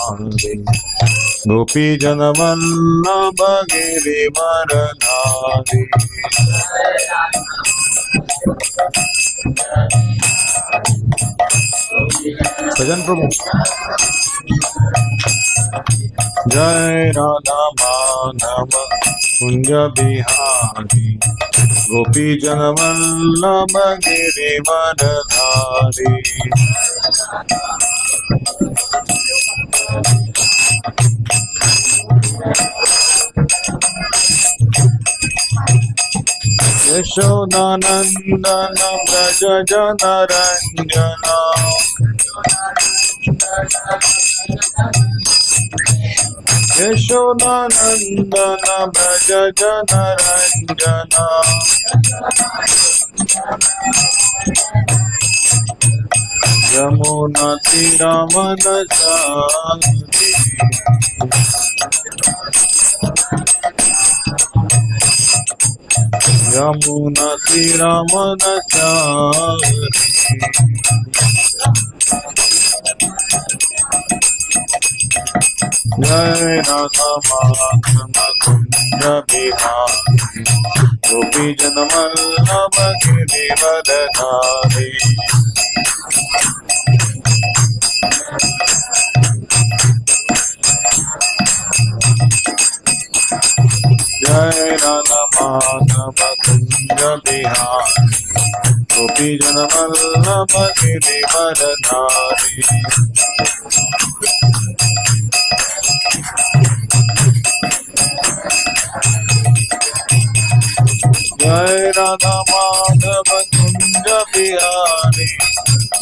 गिरिवरधारी गोपीजनवल्लभ गिरिवरधारी भजन प्रभु। जय राधा माधव कुंज बिहारी गोपीजन वल्लभ गिरिवरधारी यशोदानंदन व्रज जनरंजन यशोदानंदन व्रज जनरंजन यमुना तीरवनचारि यमुना तीरवनचारि जय राधा माधव कुंज बिहारी गोपीजन वल्लभ गिरिवरधारी जय राधा माधव कुंज बिहारी गोपीजन वल्लभ गिरिवरधारी जय राधा माधव कुंज बिहारी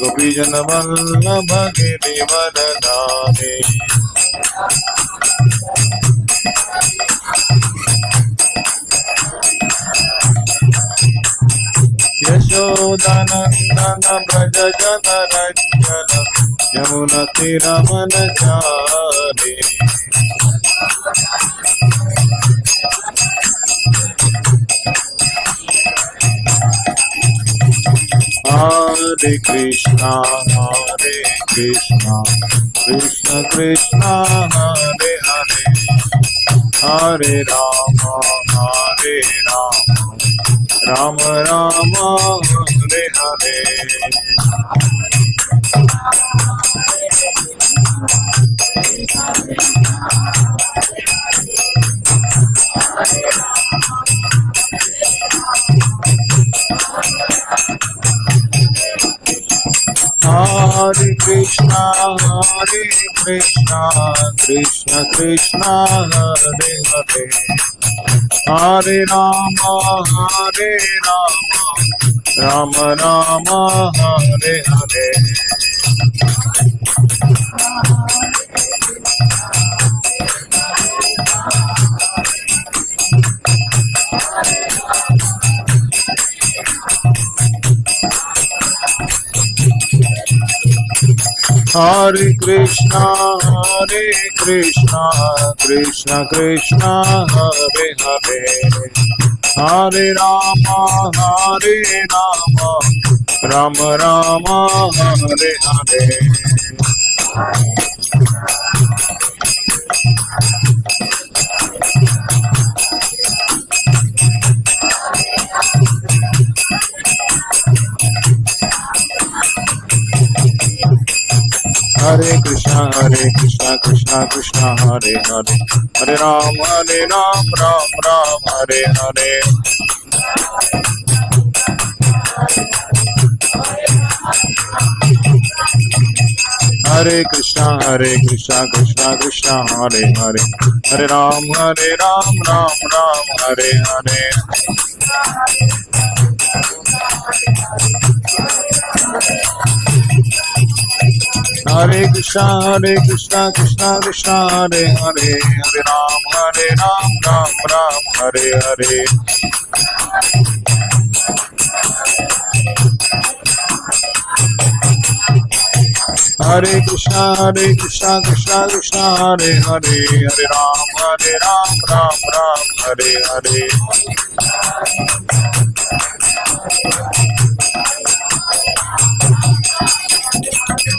गोपीजन वल्लभ गिरिवरधारी यशोदानंदन व्रज जनरंजन यमुना तीरवनचारि हरे Krishna Krishna Krishna Hare Hare Hare Ram Ram Ram Hare Hare Hare Krishna Krishna Krishna Hare Hare Hare Ram Ram Ram Hare Hare Hare Krishna Krishna Krishna Hare Hare Hare Ram Ram Ram Hare Hare Hare Krishna Krishna Krishna Hare Hare Hare Ram Ram Ram Hare Hare Hare Krishna Krishna Krishna Hare Hare Hare Ram Ram Ram Hare Hare Hare Krishna Krishna Krishna Hare Hare Hare Ram Ram Ram Hare Hare Hare Krishna Krishna Krishna Hare Hare Hare Ram Ram Ram Hare Hare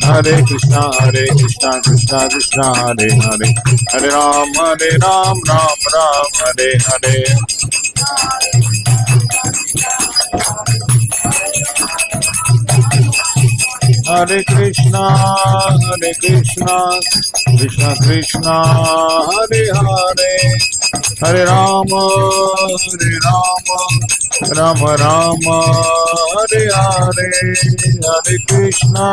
Hare Krishna Krishna Krishna Hare Hare, Hare Ram Ram Ram Hare Hare. Hare Krishna Krishna Krishna Hare Hare, Hare Rama Rama Rama Hare Hare. Hare Krishna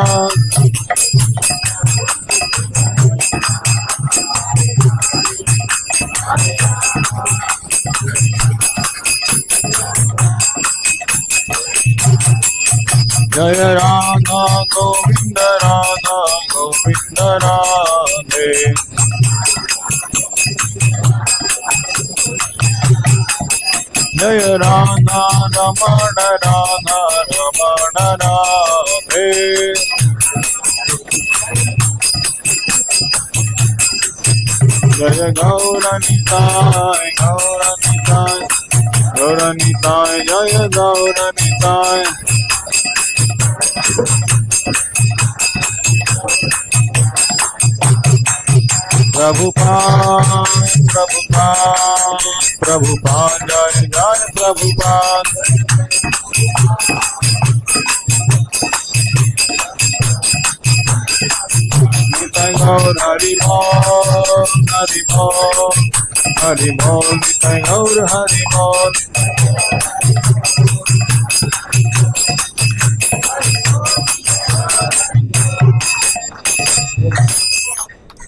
Jaya Radha Govinda Radha Govinda Radhe. Jaya Radha Ramana Radha Ramana Radhe. Jaya Gauranitai Gauranitai Gauranitai Jaya Gauranitai. Prabhupada, Prabhupada, Prabhupada, Jai Jai Prabhupada. Nitai Gaur Hari Bol, Hari Bol, Hari Bol, Nitai Gaur Hari Bol.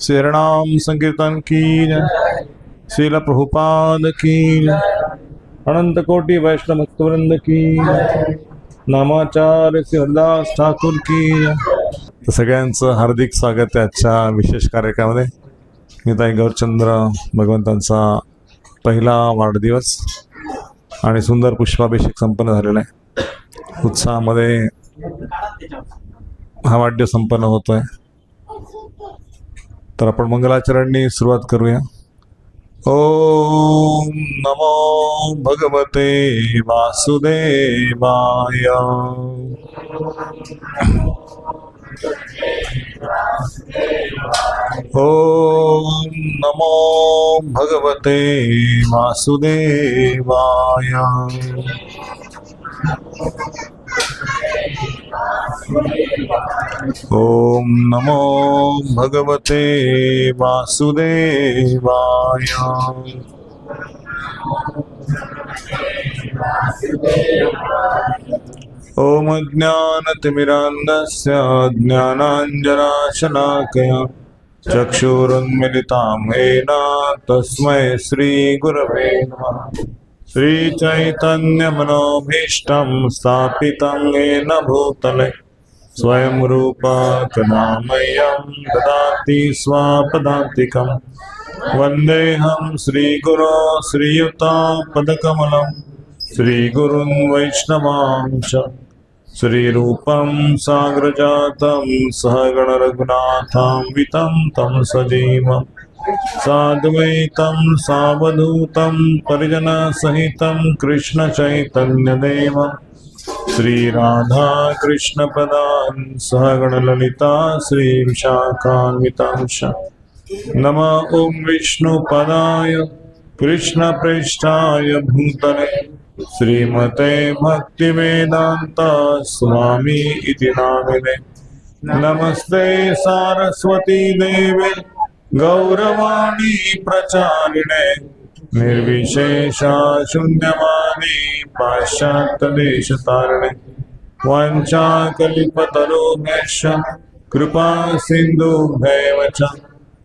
Shri हरिनाम संकीर्तन की जय, श्रील प्रभुपाद की जय, अनंत कोटि वैष्णव भक्तवृंद की जय, नामाचार्य श्री हरिदास ठाकूर की जय. सगळ्यांचं हार्दिक स्वागत आहे आजच्या विशेष कार्यक्रमामध्ये. निताई गौरचंद्र भगवंतांचा पहिला वाढदिवस आणि सुंदर पुष्पाभिषेक संपन्न झालेला आहे. उत्साहामध्ये हा वाढदिवस संपन्न होतोय. तर आपण मंगलाचरणनी सुरुवात करूया. ओम नमो भगवते वासुदेवाय. ओम नमो भगवते वासुदेवाय. ओम नमो भगवते वासुदेवाय. ओम ज्ञानतिमिरान्धस्य ज्ञानाञ्जनशलाकया चक्षुरुन्मिलितं येन तस्मै श्रीगुरवे नमः. श्रीचैतन्यमनोभीष्टं स्थापितं येन भूतले स्वयं रूपा कदा मह्यं ददाति स्वापदान्तिकं. वन्देऽहं श्रीगुरो श्रीयुतापदकमलं श्रीगुरुं वैष्णवांश. श्रीरूपं साग्रजातं सहगणरघुनाथान्वितं तं सजीवम् साद्वैतं सावधूतं परिजनसहितं कृष्णचैतन्यदेवं श्रीराधा कृष्णपदान् सहगणललिता श्रीविशाखान्वितांश. नमः ॐ विष्णुपदाय कृष्णप्रेष्ठाय भूतले श्रीमते भक्तिवेदान्त स्वामी इति नामिने. नमस्ते सारस्वती देवे गौरवाणी प्रचारिणे निर्विशेषा शून्यवादी पाश्चात्यदेशतारिणे. वाञ्छाकल्पतरुभ्यश्च कृपा सिन्धुभ्येव च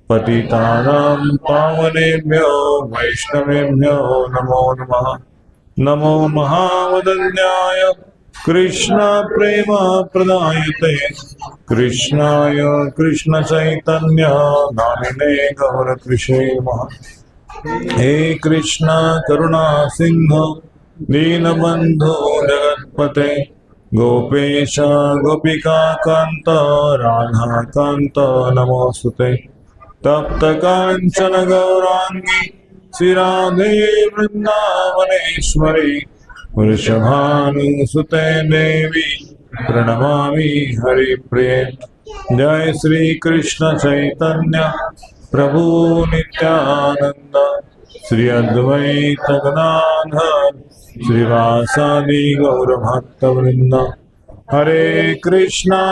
पतितानां पावनेभ्यो वैष्णवेभ्यो नमो नमः. नमो महावदन्याय कृष्ण प्रेम प्रदायते कृष्णाय कृष्ण चैतन्य नामिने गौरकृष्णे नमः. हे कृष्ण करुणा सिंधु दीनबंधु जगत्पते गोपेश गोपिका कांत राधा कांत नमोस्तुते. तप्त कांचन गौरांगी श्रीराधे वृंदावनेश्वरी वृषभानुसुते देवी प्रणमामि हरिप्रिये. जय श्री कृष्ण चैतन्य प्रभु नित्यानंद, श्री अद्वैत गदाधर श्रीवासादि गौर भक्तवृंद। हरे कृष्णा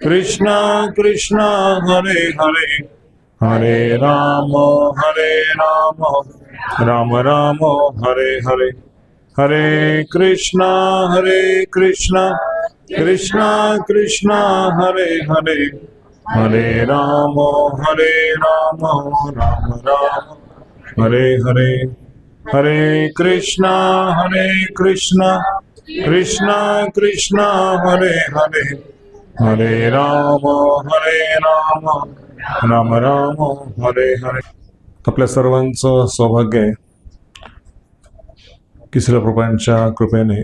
कृष्णा कृष्णा हरे हरे, हरे राम राम राम हरे हरे। हरे कृष्णा कृष्णा कृष्णा हरे हरे, हरे राम राम राम हरे हरे। हरे कृष्णा कृष्णा कृष्णा हरे हरे, हरे राम राम राम हरे हरे। आपल्या सर्वांचं सौभाग्य आहे की श्रील प्रभुपादांच्या कृपेने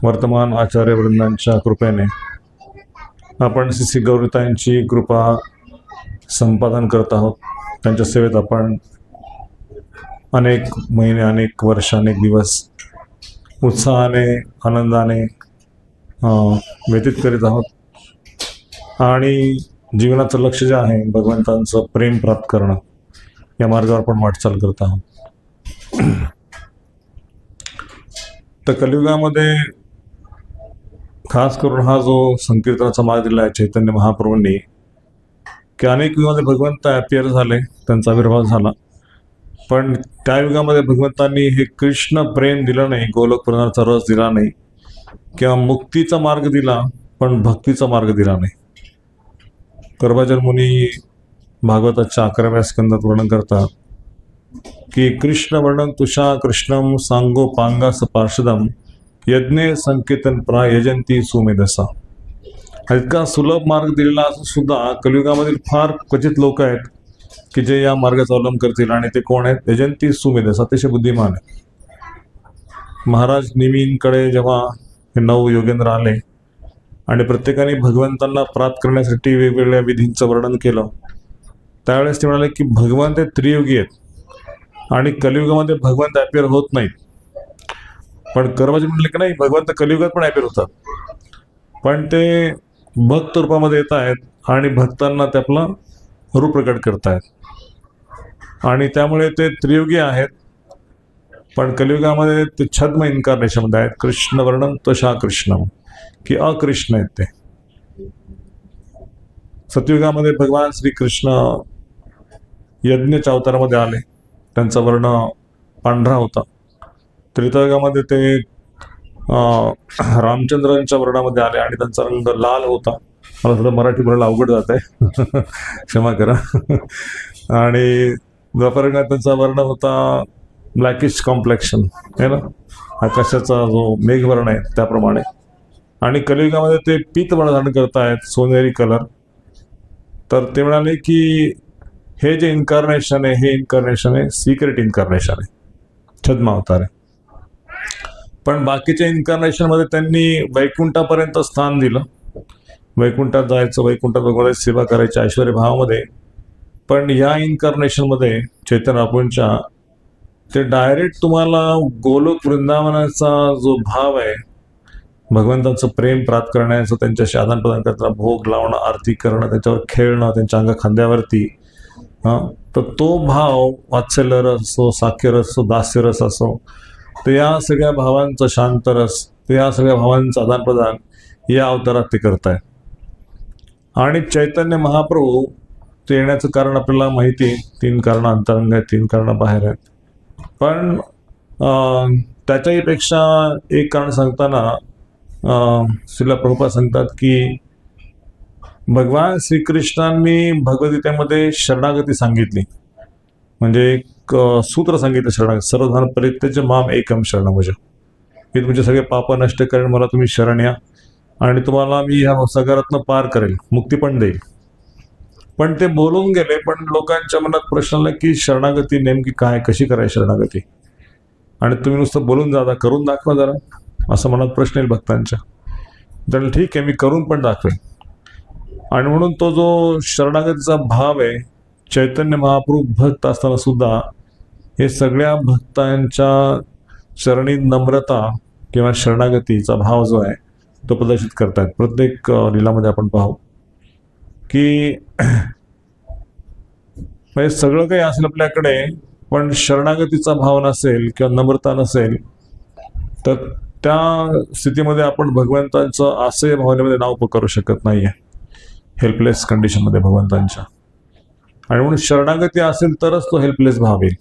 वर्तमान आचार्य वृंदांच्या कृपेने आपण श्री गौरीताईंची कृपा संपादन करत आहोत। त्यांच्या सेवेत आपण अनेक महिने, अनेक वर्ष, अनेक दिवस उत्साहाने, आनंदाने व्यतीत करीत आहोत आणि जीवनाचं लक्ष जे आहे भगवंतांचं प्रेम प्राप्त करणं, या मार्गावर आपण वाटचाल करत आहोत। तर कलियुगामध्ये खास करून हा जो संकीर्तनाचा मार्ग दिला आहे चैतन्य महाप्रभूंनी, की अनेक युगामध्ये भगवंत अपियर झाले, त्यांचा आविर्भाव झाला, पण त्या युगामध्ये भगवंतांनी हे कृष्ण प्रेम दिलं नाही, गोलोक प्रेमाचा रस दिला नाही, किंवा मुक्तीचा मार्ग दिला पण भक्तीचा मार्ग दिला नाही। कर्मजन मुनी भागवताच्या 11व्या स्कंदात वर्णन करतात की कृष्ण वर्णन तुषा कृष्णम सांगो पांगास पार्षदम यज्ञे संकीर्तन प्रायजंती सुमेधसा। इतका सुलभ मार्ग दिलेला असून सुद्धा कलियुगामधील फार क्वचित लोक आहेत की जे या मार्गाचा अवलंब करतील, आणि ते कोण आहेत? यजंती सुमेधसा, अतिशय बुद्धिमान आहेत। महाराज निमींकडे जेव्हा हे 9 योगेंद्र आले आणि प्रत्येकाने भगवंतांना प्राप्त करण्यासाठी वेगवेगळ्या विधींचं वर्णन केलं, त्यावेळेस ते म्हणाले की भगवंत हे त्रियुगी आहेत आणि कलियुगामध्ये भगवंत अपियर होत नाहीत। पण कर्मजी म्हणले की नाही, भगवंत कलियुगात पण अपियर होतात, पण ते भक्त रूपामध्ये येत आहेत आणि भक्तांना ते आपलं रूप प्रकट करतायत, आणि त्यामुळे ते त्रियुगी आहेत। पण कलियुगामध्ये ते छद्म इन्कार्नेशनमध्ये आहेत, कृष्ण वर्णन तशा कृष्ण, की अकृष्ण आहेत ते। सतयुगामध्ये भगवान श्रीकृष्ण यज्ञच्या अवतारामध्ये आले, त्यांचा वर्ण पांढरा होता। त्रेतायुगामध्ये ते रामचंद्रांच्या वर्णामध्ये आले आणि त्यांचा रंग लाल होता। मला थोडं मराठी बोलायला अवघड जात आहे, क्षमा करा। आणि द्वापरयुगात त्यांचा वर्ण होता ब्लॅकिश कॉम्प्लेक्शन, है ना, आकाशाचा जो मेघवर्ण आहे त्याप्रमाणे। आणि कलियुगामध्ये ते पीतवर्ण धारण करतायत, सोनेरी कलर। तर ते म्हणाले की हे जे इन्कार्नेशन आहे, हे इन्कार्नेशन आहे सिक्रेट इन्कार्नेशन आहे, छद्म अवतार आहे। पण बाकीच्या इन्कार्नेशनमध्ये त्यांनी वैकुंठापर्यंत स्थान दिलं, वैकुंठात जायचं, वैकुंठात भगवंताची सेवा करायची ऐश्वर्य भावामध्ये। पण या इन्कार्नेशनमध्ये चैतन्य महाप्रभूंच्या ते डायरेक्ट तुम्हाला गोलोक वृंदावनाचा जो भाव आहे, भगवंतांचं प्रेम प्राप्त करण्याचं, त्यांच्याशी आदान प्रदान करताना भोग लावणं, आरती करणं, त्यांच्यावर खेळणं, त्यांच्या अंग खांद्यावरती, तर तो भाव वात्सल्य रस असो, साख्य रस असो, दास्य रस असो, तर या सगळ्या भावांचं शांतरस, तर या सगळ्या भावांचं आदान प्रदान या अवतारात ते करतायत। आणि चैतन्य महाप्रभू ते येण्याचं कारण आपल्याला माहिती आहे, 3 कारणं अंतरंग आहेत, 3 कारणं बाहेर आहेत। पण त्याच्याही पेक्षा एक कारण सांगताना श्रील प्रभुपाद सांगतात की भगवान श्रीकृष्णांनी भगवद्गीतेमध्ये शरणागती सांगितली, म्हणजे एक सूत्र सांगितलं शरणागती, सर्वधर्म परित्यज्य माम एकम शरणं भज, की तुमचे सगळे पाप नष्ट करेल, मला तुम्ही शरण या आणि तुम्हाला मी ह्या सागरातनं पार करेल, मुक्ती पण देईल। पण ते बोलून गेले, पण लोकांच्या मनात प्रश्न आला की शरणागती नेमकी काय, कशी करायची शरणागती, आणि तुम्ही नुसतं बोलून जा, करून दाखवा जरा, असं मनात प्रश्न येईल भक्तांच्या। तर ठीक आहे, मी करून पण दाखवेन। आणि म्हणून तो जो शरणागतीचा भाव आहे, चैतन्य महाप्रभू भक्त असताना सुद्धा हे सगळ्या भक्तांच्या चरणी नम्रता किंवा शरणागतीचा भाव जो आहे तो प्रदर्शित करतात. प्रत्येक लीलामध्ये आपण पाहू की म्हणजे सगळं काही असेल आपल्याकडे, पण शरणागतीचा भाव नसेल किंवा नम्रता नसेल तर त्या स्थितीमध्ये आपण भगवंतांचं असह्य भावनेमध्ये नाव पुकारू शकत नाहीये, हेल्पलेस कंडिशनमध्ये भगवंतांच्या. आणि म्हणून शरणागती असेल तरच तो हेल्पलेस भाव येईल.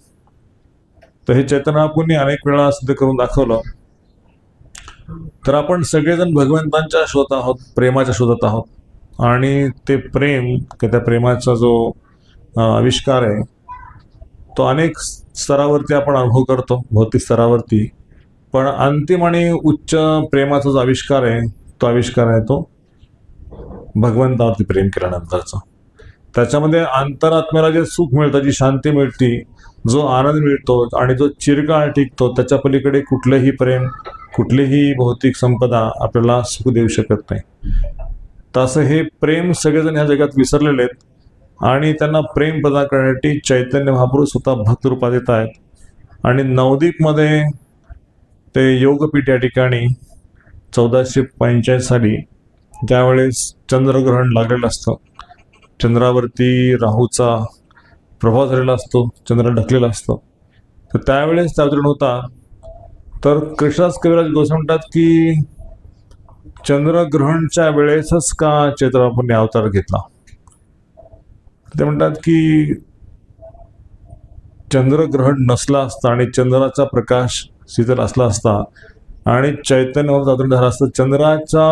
तर हे चैतन्यपूर्णी अनेक वेळा सिद्ध करून दाखवलं. तर आपण सगळेजण भगवंतांच्या शोधात आहोत, प्रेमाच्या शोधात आहोत. आणि ते प्रेम किंवा त्या प्रेमाचा जो आविष्कार आहे तो अनेक स्तरावरती आपण अनुभव करतो, भौतिक स्तरावरती. पण अंतिम आणि उच्च प्रेमाचा जो आविष्कार आहे तो आविष्कार आहे तो भगवंतावरती प्रेम केल्यानंतरचा. त्याच्यामध्ये अंतरात्म्याला जे सुख मिळतं, जी शांती मिळते, जो आनंद मिळतो आणि जो चिरकाळ टिकतो, त्याच्या पलीकडे कुठलंही प्रेम, कुठलीही भौतिक संपदा आपल्याला सुख देऊ शकत नाही. तसं हे प्रेम सगळेजण ह्या जगात विसरलेले आहेत. आणि त्यांना प्रेम प्रदान करण्यासाठी चैतन्य महाप्रभू स्वतः भक्त रूपात येत आहेत. आणि नवदीपमध्ये ते योगपीठ या ठिकाणी 1485 साली त्यावेळेस चंद्रग्रहण लागलेलं असतं. चंद्रावरती राहूचा प्रभाव झालेला असतो, चंद्र ढकलेला असतो. तर त्यावेळेस त्या अवतरण होता. तर कृष्णदास कविराज गोस्वामी म्हणतात की चंद्रग्रहणच्या वेळेसच का चैतन्यप्रभूंनी अवतार घेतला. ते म्हणतात की चंद्रग्रहण नसला असता आणि चंद्राचा प्रकाश शीतल असला असता आणि चैतन्य अवतरण झालं असतं, चंद्राचा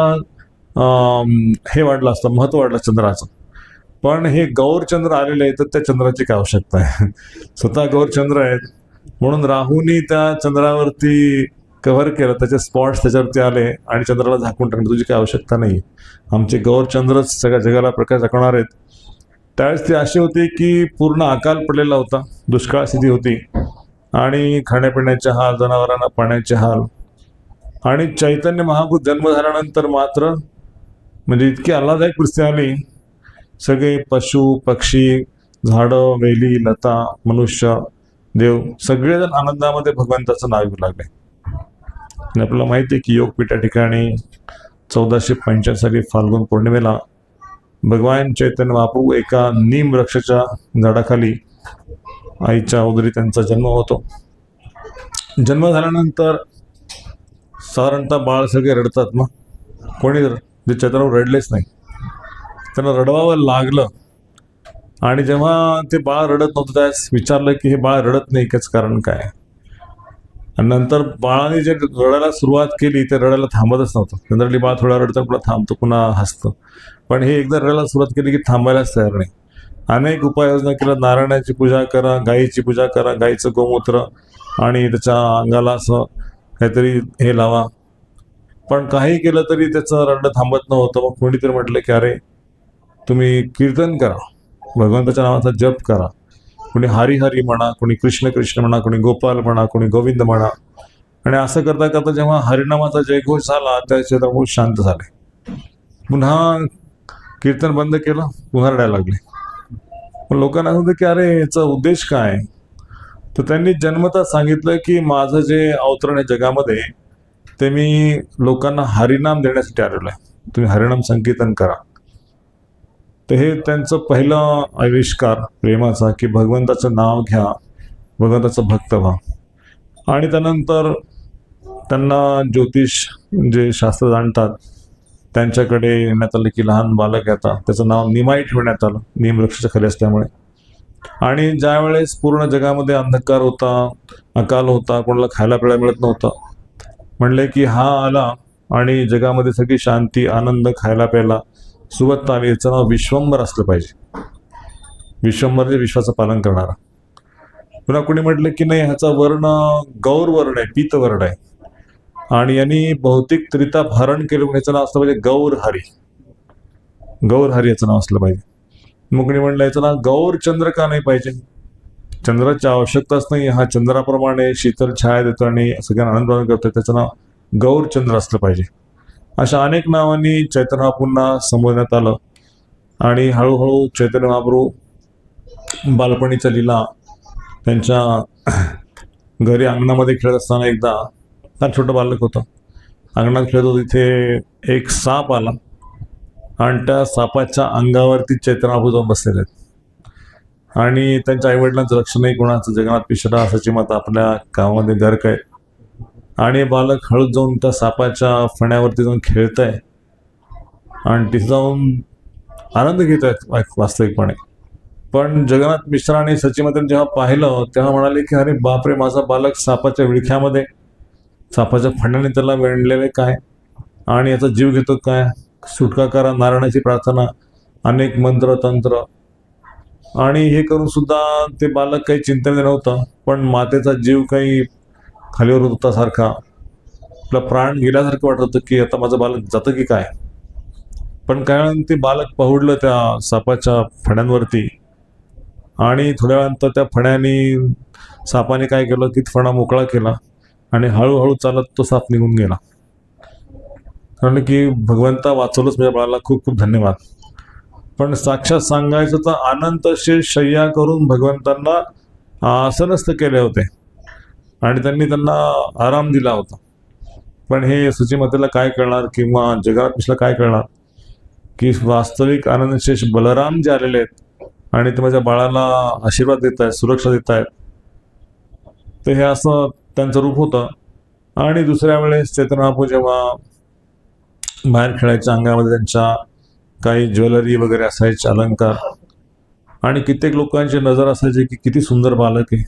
हे वाढलं असतं, महत्व वाढलं चंद्राचं. पण हे गौरचंद्र आलेले आहे तर त्या चंद्राची काय आवश्यकता आहे. स्वतः गौरचंद्र आहेत म्हणून राहूनी त्या चंद्रावरती कव्हर केलं, त्याचे स्पॉट्स त्याच्यावरती आले आणि चंद्राला झाकून टाकलं. तुझी काय आवश्यकता नाही. आमचे गौरचंद्रच सगळ्या जगाला प्रकाश दाखवणार आहेत. त्यावेळेस ती अशी होती की पूर्ण अकाल पडलेला होता, दुष्काळ स्थिती होती आणि खाण्यापिण्याचे हाल, जनावरांना पाण्याचे हाल. आणि चैतन्य महाप्रभू जन्म झाल्यानंतर मात्र म्हणजे इतकी आल्हाददायक परिस्थिती आली. सगळे पशु पक्षी, झाडं, वेली, लता, मनुष्य, देव सगळेजण आनंदामध्ये भगवंताचं नाव घेऊ लागले. आणि आपल्याला माहिती आहे की योगपीठ या ठिकाणी 1485 साली फाल्गुन पौर्णिमेला भगवान चैतन्य महाप्रभू एका नीम वृक्षाच्या झाडाखाली, आईच्या उदरी त्यांचा जन्म होतो. जन्म झाल्यानंतर साधारणतः बाळ सगळे रडतात ना, कोणी जे चैतन्य रडलेच नाही, त्यांना रडवावं लागलं. आणि जेव्हा ते बाळ रडत नव्हतं त्यावेळेस विचारलं की हे बाळ रडत नाही, त्याच कारण काय. आणि नंतर बाळाने जे रडायला सुरुवात केली ते रडायला थांबतच नव्हतं. जनरली बाळ थोडा रडतं, पुन्हा थांबतं, पुन्हा हसतं. पण हे एकदा रडायला सुरुवात केली की थांबायलाच तयार नाही. अनेक उपाययोजना केल्या. नारायणाची पूजा करा, गायीची पूजा करा, गायीचं गोमूत्र आणि त्याच्या अंगाला असं काहीतरी हे लावा. पण काही केलं तरी त्याचं रडणं थांबत नव्हतं. मग कोणीतरी म्हटलं की अरे तुम्ही कीर्तन करा, भगवंताच्या नावाचा जप करा. कोणी हरी हरी म्हणा, कोणी कृष्ण कृष्ण म्हणा, कोणी गोपाल म्हणा, कोणी गोविंद म्हणा. आणि असं करता करता जेव्हा हरिनामाचा जयघोष झाला त्याचे तर मूळ शांत झाले. पुन्हा कीर्तन बंद केलं, पुन्हा रडायला लागले. पण लोकांना असं होतं की अरे याचा उद्देश काय. तर त्यांनी जन्मतः सांगितलं की माझं जे अवतरण आहे जगामध्ये ते मी लोकांना हरिनाम देण्यासाठी आलेलो आहे, तुम्ही हरिनाम संकीर्तन करा. तर हे त्यांचं पहिलं आविष्कार प्रेमाचा की भगवंताचं नाव घ्या, भगवंताचं भक्त व्हा. आणि त्यानंतर त्यांना ज्योतिष जे शास्त्र जाणतात त्यांच्याकडे येण्यात आलं की लहान बालक येतात, त्याचं नाव निमाई ठेवण्यात आलं, नीम वृक्षाच्या खाली असल्यामुळे. आणि ज्यावेळेस पूर्ण जगामध्ये अंधकार होता, अकाल होता, कोणाला खायला प्यायला मिळत नव्हतं, म्हणले की हा आला आणि जगामध्ये सगळी शांती, आनंद, खायला प्यायला सुबत्ता आली. याचं नाव विश्वंभर असलं पाहिजे. विश्वंभर म्हणजे विश्वाचं पालन करणारा. पुन्हा कोणी म्हटलं की नाही ह्याचा वर्ण गौर वर्ण आहे, पीत वर्ण आहे आणि यांनी भौतिक त्रिताप हरण केलं म्हणून याचं नाव असलं पाहिजे गौर हरी. गौर हरी याचं नाव असलं पाहिजे. मग कोणी म्हणलं याचं नाव गौर चंद्र का नाही पाहिजे, चंद्राची आवश्यकताच नाही, हा चंद्राप्रमाणे शीतल छाया देतो आणि सगळ्यांना आनंद प्रदान करतो, त्याचं नाव गौर चंद्र असलं पाहिजे. अशा अनेक नावांनी चैतन्य महाप्रभूंना संबोधण्यात आलं. आणि हळूहळू चैतन्य महाप्रभू बालपणीचा लीला त्यांच्या घरी अंगणामध्ये खेळत असताना एकदा फार छोटं बालक होतं. अंगणात खेळत होतं, तिथे एक साप आला आणि त्या सापाच्या अंगावरती चैतन्यप्रभू जाऊन बसलेले आहेत आणि त्यांच्या आईवडिलांचं लक्ष नाही, कोणाचं. जगन्नाथ मिश्रा असाची मत आपल्या गावामध्ये गर्क आहे आणि बालक हळूच जाऊन त्या सापाच्या फण्यावरती जाऊन खेळत आहे आणि तिथे जाऊन आनंद घेत आहेत वास्तविकपणे. पण जगन्नाथ मिश्रा आणि सचिमातांनी जेव्हा पाहिलं तेव्हा म्हणाले की अरे बापरे, माझा बालक सापाच्या विळख्यामध्ये, सापाच्या फण्याने त्याला वेढलेले काय आणि याचा जीव घेतो काय. सुटका करा, नारायणाची प्रार्थना, अनेक मंत्र तंत्र आणि हे करून सुद्धा ते बालक काही चिंतेने नव्हतं. पण मातेचा जीव काही खालीवर होत होता सारखा, आपला प्राण गेल्यासारखं वाटत होतं की आता माझं बालक जातं की काय. पण काय ते बालक पहुडलं त्या सापाच्या फण्यांवरती आणि थोड्या वेळानंतर त्या फण्याने सापाने काय केलं की फणा मोकळा केला आणि हळूहळू चालत तो साप निघून गेला. कारण की भगवंता वाचवलंच माझ्या बाळाला, खूप खूप धन्यवाद. पण साक्षात सांगायचं तर अनंत शेष शय्या करून भगवंतांना आसनस्थ केले होते आणि त्यांना आराम दिला होता. पण हे सुचिमातेला काय कळणार किंवा जगन्नाथ मिश्राला काय कळणार की वास्तविक आनंदशेष बलराम जे आलेले आहेत आणि ते माझ्या बाळाला आशीर्वाद देत आहेत, सुरक्षा देत आहेत. तर हे असं त्यांचं रूप होतं. आणि दुसऱ्या वेळेस चैतन्यप्रभू जेव्हा बाहेर खेळायच्या, अंगामध्ये त्यांच्या काही ज्वेलरी वगैरे असायचे, अलंकार, आणि कित्येक लोकांची नजर असायची की किती सुंदर बालक आहे,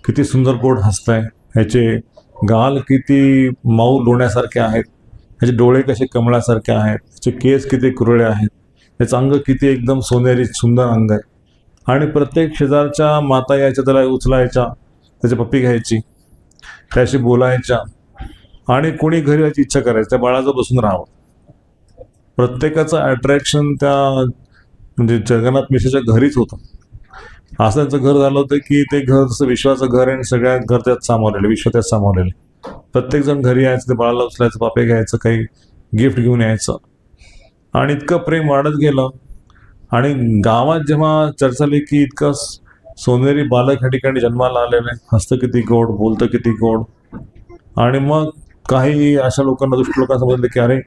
किती सुंदर गोड हसताय, ह्याचे गाल किती मऊ लोण्यासारखे आहेत, ह्याचे डोळे कसे कमळासारखे आहेत, ह्याचे केस किती कुरळे आहेत, ह्याचं अंग किती एकदम सोनेरी सुंदर अंग आहे. आणि प्रत्येक शेजारच्या माता यायच्या, त्याला उचलायच्या, त्याची पप्पी घ्यायची, त्याशी बोलायच्या आणि कोणी घरी यायची इच्छा करायची, त्या बाळाजवळ बसून राहावं. प्रत्येकाचं अट्रॅक्शन त्या म्हणजे जगन्नाथ मिश्राच्या घरीच होतं. असं त्यांचं घर झालं होतं की ते घर जसं विश्वाचं घर आहे आणि सगळ्या घर त्यात सामावलेले, विश्व त्यात सामावलेले. प्रत्येक जण घरी यायचं, ते बाळाला उचलायचं, पापे घ्यायचं, काही गिफ्ट घेऊन यायचं आणि इतकं प्रेम वाढत गेलं. आणि गावात जेव्हा चर्चा झाली की इतकं सोनेरी बालक ह्या ठिकाणी जन्माला आलेलं आहे, हसतं किती गोड, बोलतं किती गोड, आणि मग काही अशा लोकांना, दुष्ट लोकांना समजलं की अरे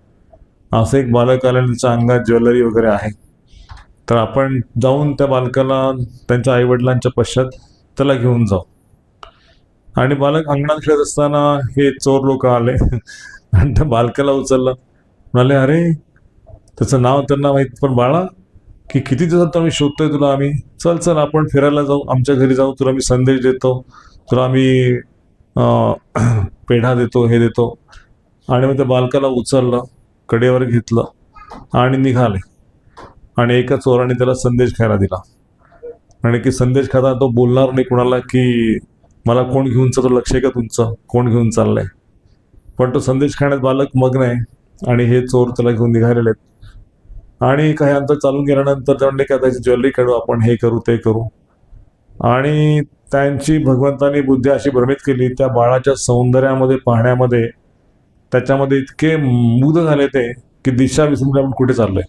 असं एक बालक आलं, त्याच्या अंगात ज्वेलरी वगैरे आहे, तर आपण जाऊन त्या बालकाला त्यांच्या आईवडिलांच्या पश्चात त्याला घेऊन जाऊ. आणि बालक अंगणात खेळत असताना हे चोर लोक आले आणि त्या बालकाला उचललं, म्हणाले अरे त्याचं नाव त्यांना माहीत, पण बाळा की किती दिवसात आम्ही शोधतोय तुला, आम्ही चल चल आपण फिरायला जाऊ, आमच्या घरी जाऊ, तुला मी संदेश देतो, तुला आम्ही पेढा देतो, हे देतो. आणि मग त्या बालकाला उचललं, कडेवर घेतलं आणि निघाले. आणि एका चोराने त्याला संदेश खायला दिला आणि की संदेश खाता तो बोलणार नाही कुणाला की मला कोण घेऊन चालतो, लक्ष आहे का तुमचं, कोण घेऊन चाललंय. पण तो संदेश खाण्यात बालक मग्न आहे आणि हे चोर त्याला घेऊन निघालेले आहेत. आणि काही अंतर चालून गेल्यानंतर ते म्हणले की त्याची ज्वेलरी काढू आपण, हे करू ते करू. आणि त्यांची भगवंतानी बुद्धी अशी भ्रमित केली, त्या बाळाच्या सौंदर्यामध्ये पाहण्यामध्ये त्याच्यामध्ये इतके मुग्ध झाले ते की दिशा विसरून आपण कुठे चाललोय.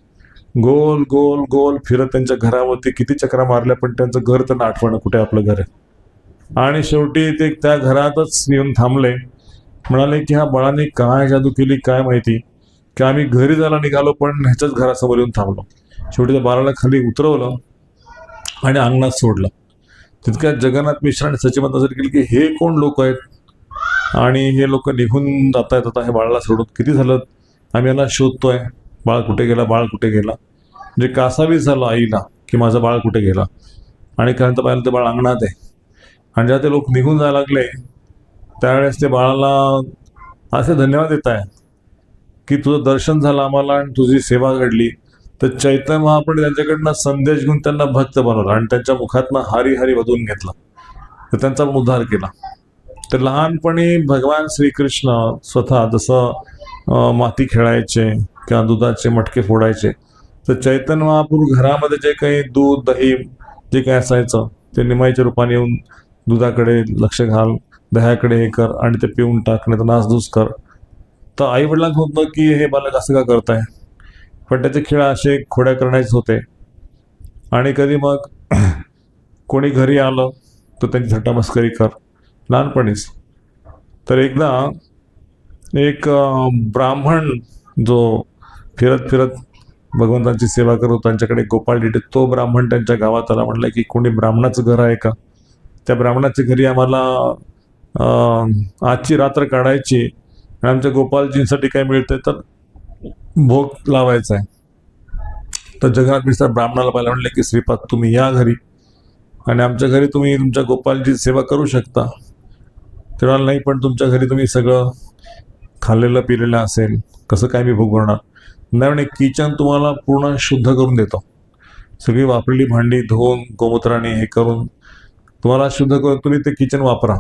गोल गोल गोल फिरत त्यांच्या घरावरती किती चक्रा मारल्या, पण त्यांचं घर त्यांना आठवणं कुठे आपलं घर आहे. आणि शेवटी ते त्या घरातच येऊन थांबले. म्हणाले की ह्या बाळाने काय जादू केली काय माहिती, की आम्ही घरी जायला निघालो पण ह्याच्याच घरासमोर येऊन थांबलो. शेवटी त्या बाळाला खाली उतरवलं आणि अंगणात सोडलं. तितक्यात जगन्नाथ मिश्रा आणि सचिमाता नजर केली की हे कोण लोक आहेत आणि हे लोक निघून जात आहेत आता हे बाळाला सोडून. किती झालं आम्ही याला शोधतोय, बाळ कुठे गेला, बाळ कुठे गेला, म्हणजे कासावीस झालं आईला की माझं बाळ कुठे गेला. आणि त्यानंतर पाहिलं ते बाळ अंगणात आहे. आणि जेव्हा ते लोक निघून जायला लागले त्यावेळेस ते बाळाला असे धन्यवाद देत आहे की तुझं दर्शन झालं आम्हाला आणि तुझी सेवा घडली. तर चैतन्य महाप्रभू त्यांच्याकडनं संदेश घेऊन त्यांना भक्त बनवला आणि त्यांच्या मुखातनं हरी हरी वधून घेतला, तर त्यांचा पण उद्धार केला. तर लहानपणी भगवान श्रीकृष्ण स्वतः जसं माती खेळायचे किंवा दुधाचे मटके फोडायचे, तर चैतन्य महाप्रभू घरामध्ये जे काही दूध दही जे काही असायचं ते निमाईच्या रूपाने येऊन दुधाकडे लक्ष घाल, दह्याकडे हे कर आणि ते पिऊन टाक, नाही तर नासधूस कर. तर आई वडिलांचं होतं की हे बालक असं का करताय, पण त्याचे खेळ असे खोड्या करण्याचे होते. आणि कधी मग कोणी घरी आलं तर त्यांची थट्टामस्करी कर लहानपणीच. तर एकदा एक ब्राह्मण जो फिरत फिरत भगवंतांची सेवा करतो, त्यांच्याकडे गोपाळ डिटे, तो ब्राह्मण त्यांच्या गावात आला. म्हणलं की कोणी ब्राह्मणाचं घर आहे का? त्या ब्राह्मणाच्या घरी आम्हाला आजची रात्र काढायची आणि आमच्या गोपालजींसाठी काय मिळतंय तर भोग लावायचा आहे. तर जगन्नाथ मिश्र ब्राह्मणाला पाहिलं, म्हणले की श्रीपाद तुम्ही या घरी आणि आमच्या घरी तुम्ही तुमच्या गोपालची सेवा करू शकता. तेव्हा नाही, पण तुमच्या घरी तुम्ही सगळं खाल्लेलं पिलेलं असेल, कसं काय मी भोग बनवणार? नाही म्हणे, किचन तुम्हाला पूर्ण शुद्ध करून देतो, सगळी वापरलेली भांडी धुवून गोमूत्राने हे करून तुम्हाला शुद्ध करून तुम्ही ते किचन वापरा.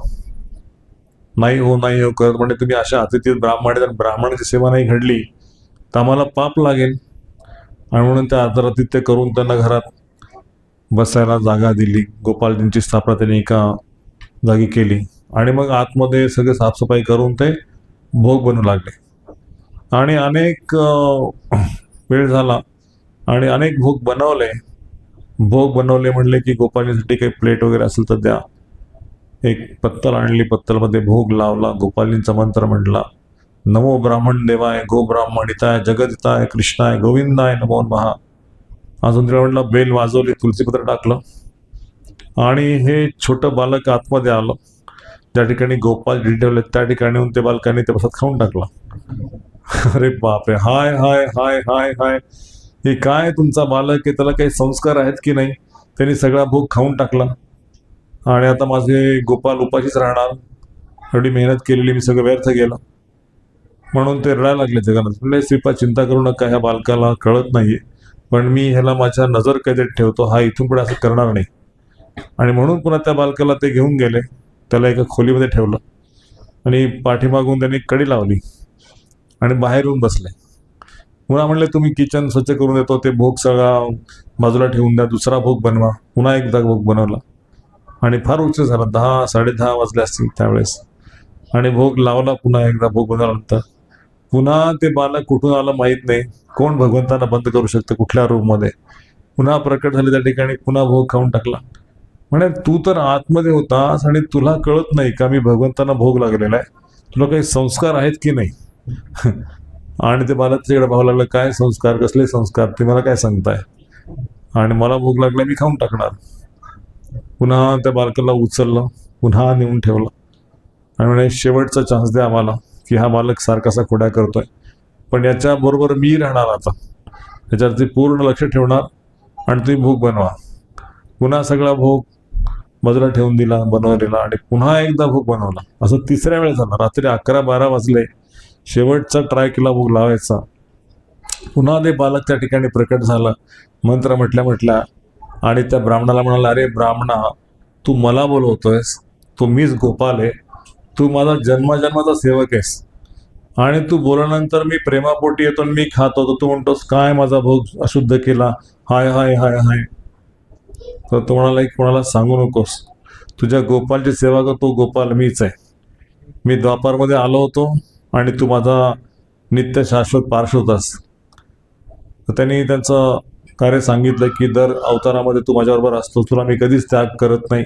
नाही हो करत म्हणजे तुम्ही अशा अतिथी ब्राह्मणाची सेवा नाही घडली तर आम्हाला पाप लागेल. आणि म्हणून त्या आदरातिथ्य करून त्यांना घरात बसायला जागा दिली. गोपालजींची स्थापना त्यांनी एका जागी केली आणि मग आतमध्ये सगळे साफसफाई करून ते भोग बनवू लागले. आणि अनेक वेळ झाला आणि अनेक भोग बनवले म्हणले की गोपालजींसाठी काही प्लेट वगैरे असेल तर द्या. एक पत्तल आणली, पत्तलमध्ये भोग लावला, गोपालजींचा मंत्र म्हटला, नमो ब्राह्मण देवाय, गो ब्राह्मणिताय, जगदिताय, कृष्णाय, गोविंदाय नमो नमः. अजून तिला म्हटलं, बेल वाजवली, तुलसीपत्र टाकलं आणि हे छोटं बालक आतमध्ये आलं. ज्या ठिकाणी गोपाल ठेवले त्या ठिकाणी येऊन ते बालकाने ते प्रसाद खाऊन टाकला. अरे बापरे, हाय हाय हाय हाय हाय, हे काय तुमचा बालक आहे, त्याला काही संस्कार आहेत की नाही? त्यांनी सगळा भोग खाऊन टाकला आणि आता माझे गोपाल उपाशीच राहणार, एवढी मेहनत केलेली मी सगळं व्यर्थ गेलं. म्हणून ते रडायला लागले. जगन्नाथ म्हणले, श्रीपाद चिंता करू नका, ह्या बालकाला कळत नाहीये, पण मी ह्याला माझ्या नजर कैदेत ठेवतो, हा इथून पुढे असं करणार नाही. आणि म्हणून पुन्हा त्या बालकाला ते घेऊन गेले, त्याला एका खोलीमध्ये ठेवलं आणि पाठीमागून त्यांनी कडी लावली आणि बाहेर येऊन बसले. पुन्हा म्हणले, तुम्ही किचन स्वच्छ करून देतो, ते भोग सगळा बाजूला ठेवून द्या, दुसरा भोग बनवा. पुन्हा एकदा भोग बनवला आणि फार उशीर झाला, 10 10:30 वाजले असतील त्यावेळेस. आणि भोग लावला, पुन्हा एकदा भोग बनवल्यानंतर पुन्हा ते बालक कुठून आलं माहीत नाही. कोण भगवंतांना बंद करू शकतं, कुठल्या रूममध्ये? पुन्हा प्रकट झाले त्या ठिकाणी, पुन्हा भोग खाऊन टाकला. म्हणे, तू तर आतमध्ये होतास आणि तुला कळत नाही का मी भगवंतांना भोग लागलेला आहे? तुला काही संस्कार आहेत की नाही? आणि ते बालक तिकडे भाऊ लागलं, काय संस्कार, कसले संस्कार, ते मला काय सांगताय? आणि मला भोग लागला, मी खाऊन टाकणार. पुन्हा त्या बालकाला उचललं, पुन्हा नेऊन ठेवलं आणि म्हणे, शेवटचा चान्स द्या आम्हाला, की हा बालक सारखासा खोड्या करतोय, पण याच्याबरोबर मी राहणार, आता याच्यावरती पूर्ण लक्ष ठेवणार आणि तुम्ही भोग बनवा. पुन्हा सगळा भोग बाजूला ठेवून दिला, बनवलेला आणि पुन्हा एकदा भोग बनवला. असं 3ऱ्या वेळेस झालं. रात्री 11-12 वाजले, शेवटचा ट्राय केला भोग लावायचा. पुन्हा ते बालक त्या ठिकाणी प्रकट झालं, मंत्र म्हटल्या आणि त्या ब्राह्मणाला म्हणाला, अरे ब्राह्मणा, तू मला बोलवतोयस, तू मीच गोपाल आहे, तू माझा जन्मजन्माचा सेवक आहेस आणि तू बोलल्यानंतर मी प्रेमापोटी येतो आणि मी खातो, तर तू म्हणतोस काय माझा भोग अशुद्ध केला, हाय हाय हाय हाय. तर तो म्हणाला, कोणाला सांगू नकोस, तुझ्या गोपालची सेवा करतो गोपाल मीच आहे. मी द्वापारमध्ये आलो होतो आणि तू माझा नित्य शाश्वत पार्श्व होतास. तर त्यांनी त्यांचं कार्य सांगितलं की दर अवतारामध्ये तू माझ्याबरोबर असतो, तुला मी कधीच त्याग करत नाही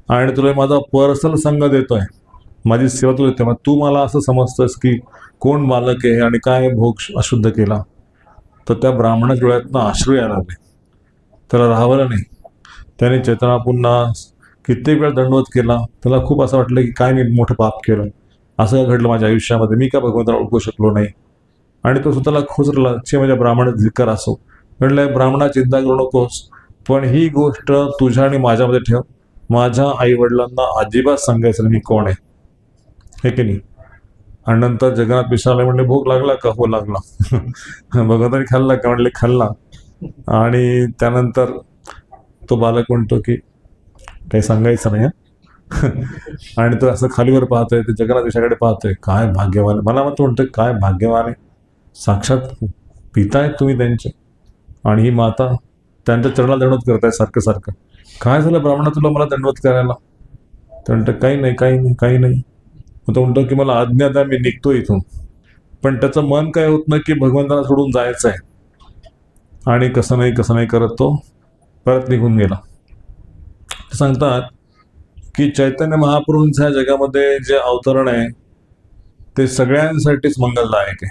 आणि तुला माझा पर्सनल संग देतोय, माझी सेवा तुला देते. मग तू मला असं समजतोस की कोण बालक आहे आणि काय भोग अशुद्ध केला? तर त्या ब्राह्मणाच्या डोळ्यातनं अश्रू यायला लागले. त्याला राहावलं नाही. त्याने चेतना पुन्हा कित्येक वेळ दंडवत केला. त्याला खूप असं वाटलं की काय मी मोठं पाप केलं, असं घडलं माझ्या आयुष्यामध्ये, मी का भगवंताला ओळखू शकलो नाही. आणि तो स्वतःला खोचरला, चे माझ्या ब्राह्मणाचा धिक्कार असो. म्हटलं, ब्राह्मणा चिंता करू नकोस, पण ही गोष्ट तुझ्या आणि माझ्यामध्ये ठेव, माझ्या आईवडिलांना अजिबात सांगायचं मी कोण आहे, हे की नाही. आणि नंतर जगन्नाथ मिश्राला म्हणले, भोग लागला का? हो लागला. भगवंतांनी खाल्ला का? म्हणले खाल्ला. आणि त्यानंतर तो बालक म्हणतो की काही सांगायचं नाही. आणि तो असं खालीवर पाहतोय, ते जगन्नाथ मिश्राकडे पाहतोय, काय भाग्यवान. मला म्हणतोय काय भाग्यवान आहे, साक्षात पिता आहेत तुम्ही त्यांचे, आणि ही माता त्यांच्या चरणाला दंडवत करताय सारखं सारखं. काय झालं ब्राह्मणा तुला मला दंडवत करायला? तर म्हणतं, काही नाही काही नाही काही नाही. मग तो म्हणतो की मला आज्ञा द्या, मी निघतो इथून. पण त्याचं मन काय होत नाही की भगवंताला सोडून जायचं आहे. आणि कसं नाही करत तो परत निघून गेला. सांगतात की चैतन्य महाप्रभूंच्या जगामध्ये जे अवतरण आहे ते सगळ्यांसाठीच मंगलदायक आहे.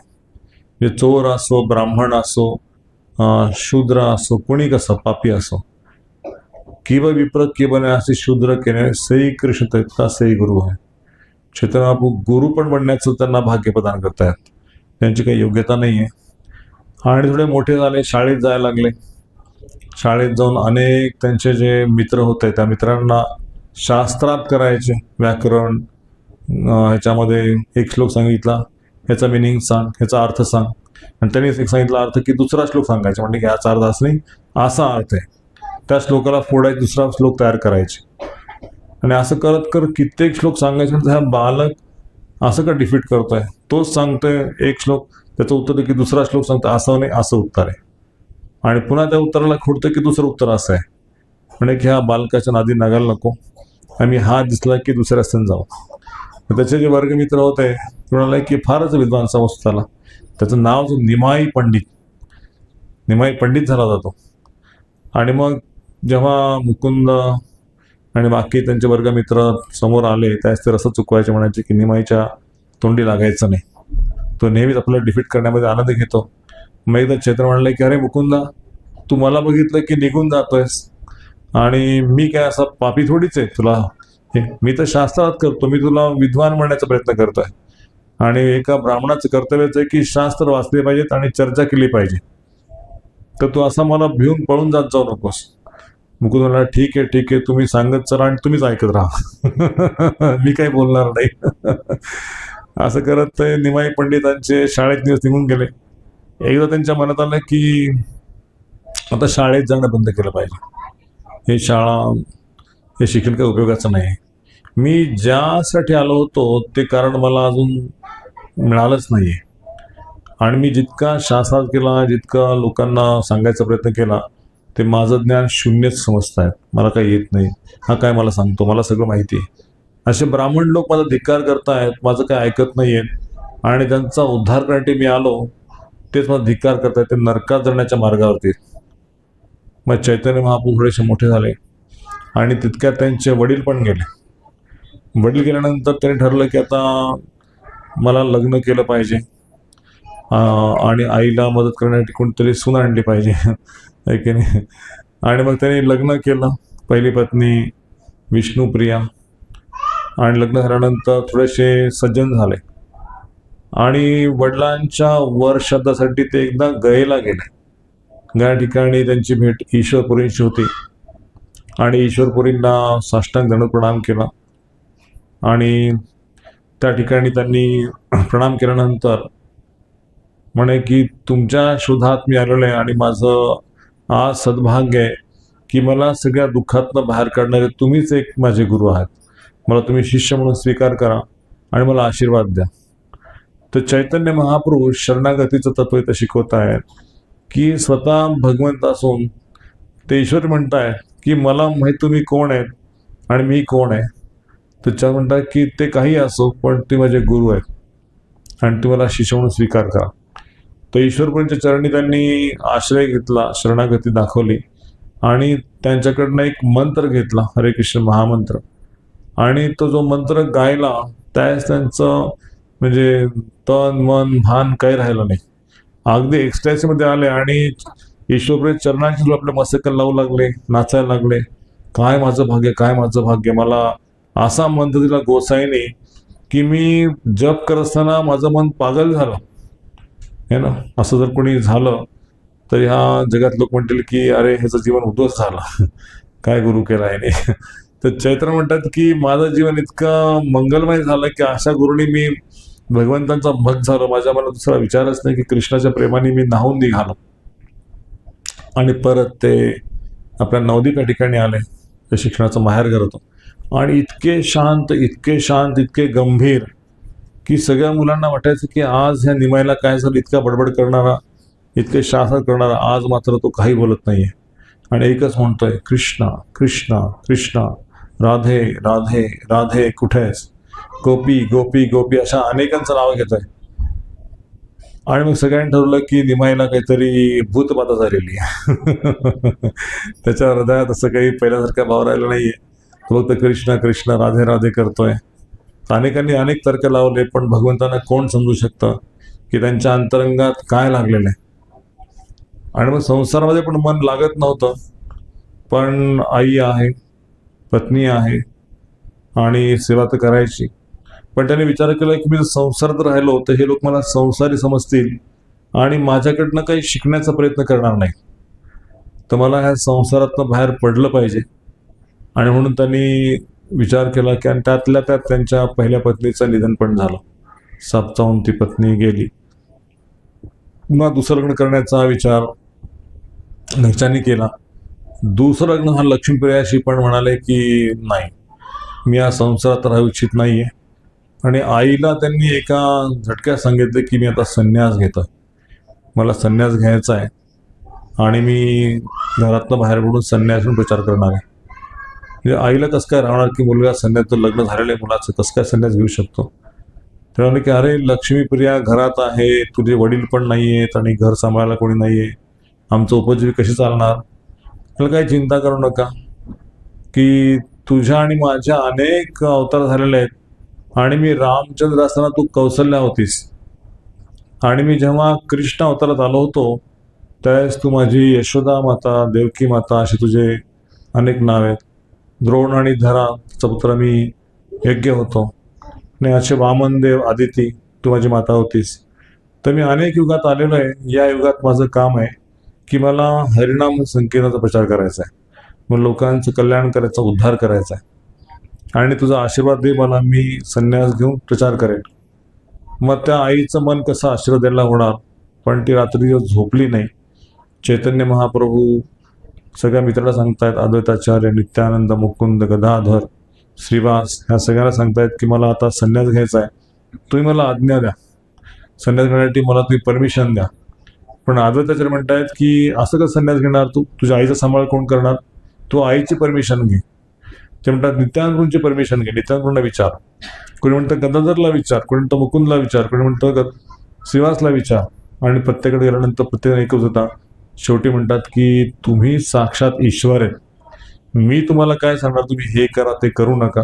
म्हणजे चोर असो, ब्राह्मण असो, शूद्र असो, कोणी कसं पापी असो. किंवा विप्र की बने असे शूद्र केले सई कृष्ण तैत्ता सई गुरु आहे. चैतन्य महाप्रभू गुरु पण बनण्याचं त्यांना भाग्य प्रदान करतायत. त्यांची काही योग्यता नाही आहे. आणि थोडे मोठे झाले, शाळेत जायला लागले. शाळेत जाऊन अनेक त्यांचे जे मित्र होते त्या मित्रांना शास्त्रात करायचे. व्याकरण, ह्याच्यामध्ये एक श्लोक सांगितला, ह्याचा मिनिंग सांग, ह्याचा अर्थ सांग. आणि त्यांनी एक सांगितला अर्थ की दुसरा श्लोक सांगायचा, म्हणजे की ह्याचा अर्थ असं नाही, असा अर्थ आहे. त्या श्लोकाला फोडायचे, दुसरा श्लोक तयार करायचे. आणि असं करत करत कित्येक श्लोक सांगायचे. तर हा बालक असं का डिफीट करतोय, तोच सांगतोय एक श्लोक, त्याचं उत्तर की दुसरा श्लोक सांगतो असं नाही, असं उत्तर आहे. आणि पुन्हा त्या उत्तराला खोडतं की दुसरं उत्तर असं आहे. म्हणजे की ह्या बालकाच्या नादी लागायला नको, आणि हा दिसला की दुसऱ्या रस्त्याने जाऊ. त्याचे जे वर्गमित्र होते म्हणाले की फारच विद्वान समजतो त्याला. त्याचं नाव निमाई पंडित झाला जातो. आणि मग जेव्हा मुकुंद आणि बाकी त्यांचे वर्गमित्र समोर आले त्यास ते रस्ता चुकवायचे, म्हणायचे की निमाईच्या तोंडी लागायचं नाही, तो नेहमीच आपल्याला डिफीट करण्यामध्ये आनंद घेतो. मग एकदा चैत्र म्हणलं की अरे मुकुंदा, तू मला बघितलं की निघून जातोयस, आणि मी काय असा पापी थोडीच आहे तुला, मी तर शास्त्रात करतो, मी तुला विद्वान म्हणण्याचा प्रयत्न करतोय. आणि एका ब्राह्मणाचं कर्तव्यच आहे की शास्त्र वाचले पाहिजेत आणि चर्चा केली पाहिजे. तर तू असा मला भिवून पळून जात जाऊ नकोस. मुकुंद म्हणला ठीक आहे, तुम्ही सांगत चला आणि तुम्हीच ऐकत राहा, मी काही बोलणार नाही. असं करत ते निमाई पंडितांचे शाळेत दिवस निघून गेले. एकदा त्यांच्या मनात आलं की आता शाळेत जाणं बंद केलं पाहिजे. हे शाळा, हे शिक्षण काही उपयोगाचं नाही. मी ज्यासाठी आलो होतो ते कारण मला अजून मिळालंच नाही आहे. आणि मी जितका शास्त्रात केला, जितका लोकांना सांगायचा प्रयत्न केला, ते माझं ज्ञान शून्यच समजतायत. मला काही येत नाही, हा काय मला सांगतो, मला सगळं माहिती आहे. असे ब्राह्मण लोक माझा धिक्कार करतायत, माझं काय ऐकत नाही आहेत, आणि त्यांचा उद्धार करण्यासाठी मी आलो तेच मला धिक्कार करतायत, ते नरकात जाण्याच्या मार्गावरती. मग चैतन्य महाप्रभू थोडेसे मोठे झाले आणि तितक्यात त्यांचे वडील पण गेले. वडील गेल्यानंतर त्यांनी ठरलं की आता मला लग्न केलं पाहिजे आणि आईला मदत करण्यासाठी कोणतरी सून आणली पाहिजे, आहे की नाही. आणि मग त्यांनी लग्न केलं. पहिली पत्नी विष्णुप्रिया. आणि लग्न झाल्यानंतर थोडेसे सज्जन झाले आणि वडिलांच्या वर्षासाठी ते एकदा गयेला गेले. या ठिकाणी त्यांची भेट ईश्वरपुरींशी होती आणि ईश्वरपुरींना साष्टांग दंडवत प्रणाम केला. आणि त्या ठिकाणी त्यांनी प्रणाम केल्यानंतर म्हणे की तुमच्या शोधात मी आलेलो आहे आणि माझं आज सद्भाग्य आहे की मला सगळ्या दुःखातनं बाहेर काढणारे तुम्हीच एक माझे गुरु आहात. मला तुम्ही शिष्य म्हणून स्वीकार करा आणि मला आशीर्वाद द्या. तर चैतन्य महाप्रभू शरणागतीचं तत्व इथं शिकवत आहेत की स्वतः भगवंत असून ते ईश्वर म्हणताय की मला माहीत तुम्ही कोण आहेत आणि मी कोण आहे. त्याच्यात म्हणतात की ते काही असो पण ते माझे गुरु आहेत आणि तुम्हाला शिष्य म्हणून स्वीकार करा. तर ईश्वरपुरींच्या चरणी त्यांनी आश्रय घेतला, शरणागती दाखवली आणि त्यांच्याकडनं एक मंत्र घेतला, हरे कृष्ण महामंत्र. आणि तो जो मंत्र गायला त्यावेळेस त्यांचं म्हणजे तन मन भान काही राहिलं नाही. अगदी एक्स्टॅसीमध्ये आले आणि ईश्वरपुरी चरणांशी आपल्या मस्तकाला लावू लागले, नाचायला लागले. काय माझं भाग्य, काय माझं भाग्य. मला असा मंत्र दिला गोसाईने की मी जप करत असताना माझं मन पागल झालं, है ना. असं जर कोणी झालं तर ह्या जगात लोक म्हणतील की अरे ह्याचं जीवन उद्ध्वस्त झालं, काय गुरु केला याने. तर चैत्र म्हणतात की माझं जीवन इतकं मंगलमय झालं की अशा गुरुनी मी भगवंतांचा भक्त झालो. माझ्या मनात दुसरा विचारच नाही की कृष्णाच्या प्रेमाने मी न्हावून निघालो. आणि परत ते आपल्या नवदीप या ठिकाणी आले, ते शिक्षणाचं माहेरघर होतं. आणि इतके शांत, इतके गंभीर की सगळ्या मुलांना वाटायचं की आज ह्या निमाईला काय झालं, इतका बडबड करणारा, इतके शास्त्र करणारा, आज मात्र तो काही बोलत नाहीये आणि एकच म्हणतोय कृष्णा कृष्णा कृष्णा, राधे राधे राधे, कुठेस, गोपी गोपी गोपी, अशा अनेकांचं नाव घेतोय. आणि मग सगळ्यांनी ठरवलं की निमाईला काहीतरी भूतबाधा झालेली आहे. त्याच्या हृदयात असं काही पहिल्यासारखा भाव राहिला नाहीये. तो फक्त कृष्णा कृष्णा राधे राधे करतोय. अनेकांनी अनेक तर्क लावले, पण भगवंतांना कोण समजू शकतं की त्यांच्या अंतरंगात काय लागलेलं आहे. आणि मग संसारामध्ये पण मन लागत नव्हतं. पण आई आहे, पत्नी आहे आणि सेवा तर करायची. पण त्याने विचार केला की मी जर संसारात राहिलो तर हे लोक मला संसारी समजतील आणि माझ्याकडनं काही शिकण्याचा प्रयत्न करणार नाही. तर मला ह्या संसारातनं बाहेर पडलं पाहिजे. आणि म्हणून त्यांनी विचार केला की, आणि त्यातल्या त्यात त्यांच्या पहिल्या पत्नीचं निधन पण झालं. सापचावून ती पत्नी गेली. पुन्हा दुसरं लग्न करण्याचा विचार घरच्यांनी केला. दुसरं लग्न हा लक्ष्मीप्रियाशी, पण म्हणाले की नाही, मी या संसारात राहू इच्छित नाहीये. आणि आईला त्यांनी एका झटक्यात सांगितले की मी आता संन्यास घेतो, मला संन्यास घ्यायचा आहे आणि मी घरातनं बाहेर पडून संन्यासून प्रचार करणार आहे. म्हणजे आईला कसं काय राहणार की मुलगा संन्यास, लग्न झालेल्या मुलाचं कसं काय संन्यास घेऊ शकतो. ते म्हणाले की अरे लक्ष्मीप्रिया घरात आहे, तुझे वडील पण नाही आहेत आणि घर सांभाळायला कोणी नाही आहे, आमचं उपजीवी कशी चालणार. त्याला काही चिंता करू नका की तुझ्या आणि माझ्या अनेक अवतार झालेले आहेत आणि मी रामचंद्र असताना तू कौशल्या होतीस आणि मी जेव्हा कृष्ण अवतारात आलो होतो त्यावेळेस तू माझी यशोदा माता, देवकी माता असे तुझे अनेक नाव आहेत. द्रोण आणि धरा पुत्र मी यज्ञ होतो आणि असे वामनदेव, आदिती तू माझी माता होतीस. तर मी अनेक युगात आलेलो आहे. या युगात माझं काम आहे की मला हरिनाम संकीर्तनाचा प्रचार करायचा आहे, मग लोकांचं कल्याण करायचं, उद्धार करायचा आहे आणि तुझा आशीर्वाद दे मला, मी संन्यास घेऊन प्रचार करेन. मग त्या आईचं मन कसं आशीर्वाद द्यायला होणार. पण ती रात्री झोपली नाही. चैतन्य महाप्रभू सगळ्या मित्राला सांगतायत, अद्वैताचार्य, नित्यानंद, मुकुंद, गदाधर, श्रीवास ह्या सगळ्यांना सांगतायत की मला आता संन्यास घ्यायचा आहे, तुम्ही मला आज्ञा द्या, संन्यास घेण्यासाठी मला तुम्ही परमिशन द्या. पण अद्वैताचार्य म्हणतायत की असं कसं संन्यास घेणार तू, तुझ्या आईचा सांभाळ कोण करणार, तू आईची परमिशन घे. ते म्हणतात नित्यानंदची परमिशन घे, नित्यानंदला विचार. कोणी म्हणतं गदाधरला विचार, कोणी म्हणतं मुकुंदला विचार, कोणी म्हणतं श्रीवासला विचार. आणि प्रत्येकाकडे गेल्यानंतर प्रत्येकाने एकच होता. शेवटी म्हणतात की तुम्ही साक्षात ईश्वर आहेत, मी तुम्हाला काय सांगणार, तुम्ही हे करा ते करू नका,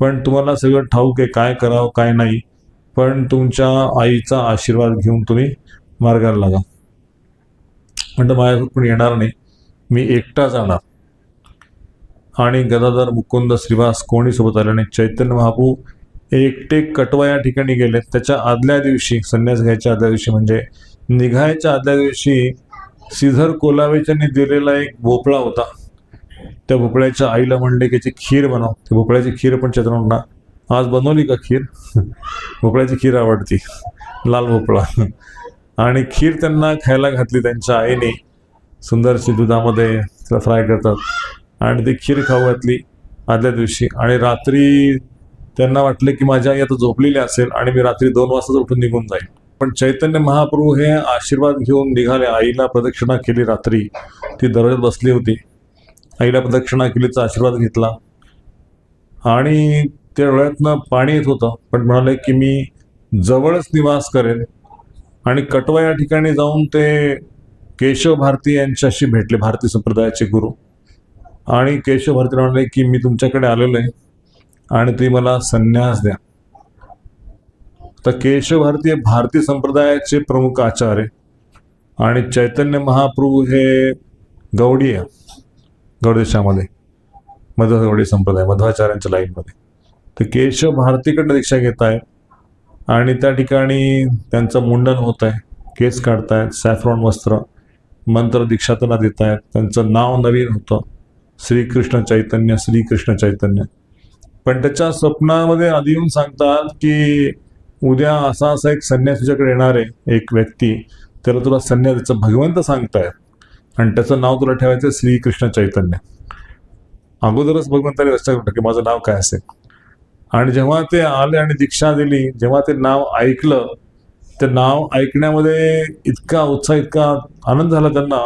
पण तुम्हाला सगळं ठाऊक आहे काय करावं काय नाही, पण तुमच्या आईचा आशीर्वाद घेऊन तुम्ही मार्गाला लागा. म्हणतं माझ्यासोबत पण येणार नाही, मी एकटा जाणार. आणि गदाधर, मुकुंद, श्रीवास कोणी सोबत आले नाही. चैतन्य महाप्रभू एकटे कटवा या ठिकाणी गेले. त्याच्या आदल्या दिवशी, संन्यास घ्यायच्या आदल्या दिवशी म्हणजे निघायच्या आदल्या दिवशी, श्रीधर कोलावेच्यांनी दिलेला एक भोपळा होता. त्या भोपळ्याच्या आईला म्हणले की याची खीर बनव. ती भोपळ्याची खीर पण चैतन्य म्हणला, आज बनवली का खीर. भोपळ्याची खीर आवडती, लाल भोपळा. आणि खीर त्यांना खायला घातली त्यांच्या आईने. सुंदरशी दुधामध्ये फ्राय करतात आणि ती खीर खाऊ घातली आदल्या दिवशी. आणि रात्री त्यांना वाटले की माझी आई आता झोपलेली असेल आणि मी रात्री 2 वाजता उठून निघून जाईल. पण चैतन्य महाप्रभू हे आशीर्वाद घेऊन निघाले. आईला प्रदक्षिणा केली. रात्री ती दरवाजात बसली होती. आईला प्रदक्षिणा केलीचा आशीर्वाद घेतला आणि त्या डोळ्यातनं पाणी येत होतं. पण म्हणाले की मी जवळच निवास करेन. आणि कटवा या ठिकाणी जाऊन ते केशव भारती यांच्याशी भेटले, भारती संप्रदायाचे गुरु. आणि केशव भारती म्हणाले की मी तुमच्याकडे आलेलो आहे आणि तुम्ही मला संन्यास द्या. तर केशव भारती हे भारती संप्रदायाचे प्रमुख आचार्य आणि चैतन्य महाप्रभू हे गौडी आहे, गौड देशामध्ये मध्व गौडी संप्रदाय, मध्वाचार्यांच्या लाईनमध्ये. तर केशव भारतीकडनं दीक्षा घेत आहे आणि त्या ठिकाणी त्यांचं मुंडन होत आहे, केस काढतायत, सॅफ्रॉन वस्त्र, मंत्र दीक्षा त्यांना देत आहेत. त्यांचं नाव नवीन होतं, श्रीकृष्ण चैतन्य, श्रीकृष्ण चैतन्य. पण त्याच्या स्वप्नामध्ये आधी येऊन सांगतात की उद्या असा असा एक संन्यास तुझ्याकडे येणार आहे, एक व्यक्ती, त्याला तुला संन्यास द्यायचं भगवंत सांगतायत आणि त्याचं नाव तुला ठेवायचं श्रीकृष्ण चैतन्य. अगोदरच भगवंताने रचना करून टाकली माझं नाव काय असेल. आणि जेव्हा ते आले आणि दीक्षा दिली, जेव्हा ते नाव ऐकलं, ते नाव ऐकण्यामध्ये इतका उत्साह, इतका आनंद झाला त्यांना,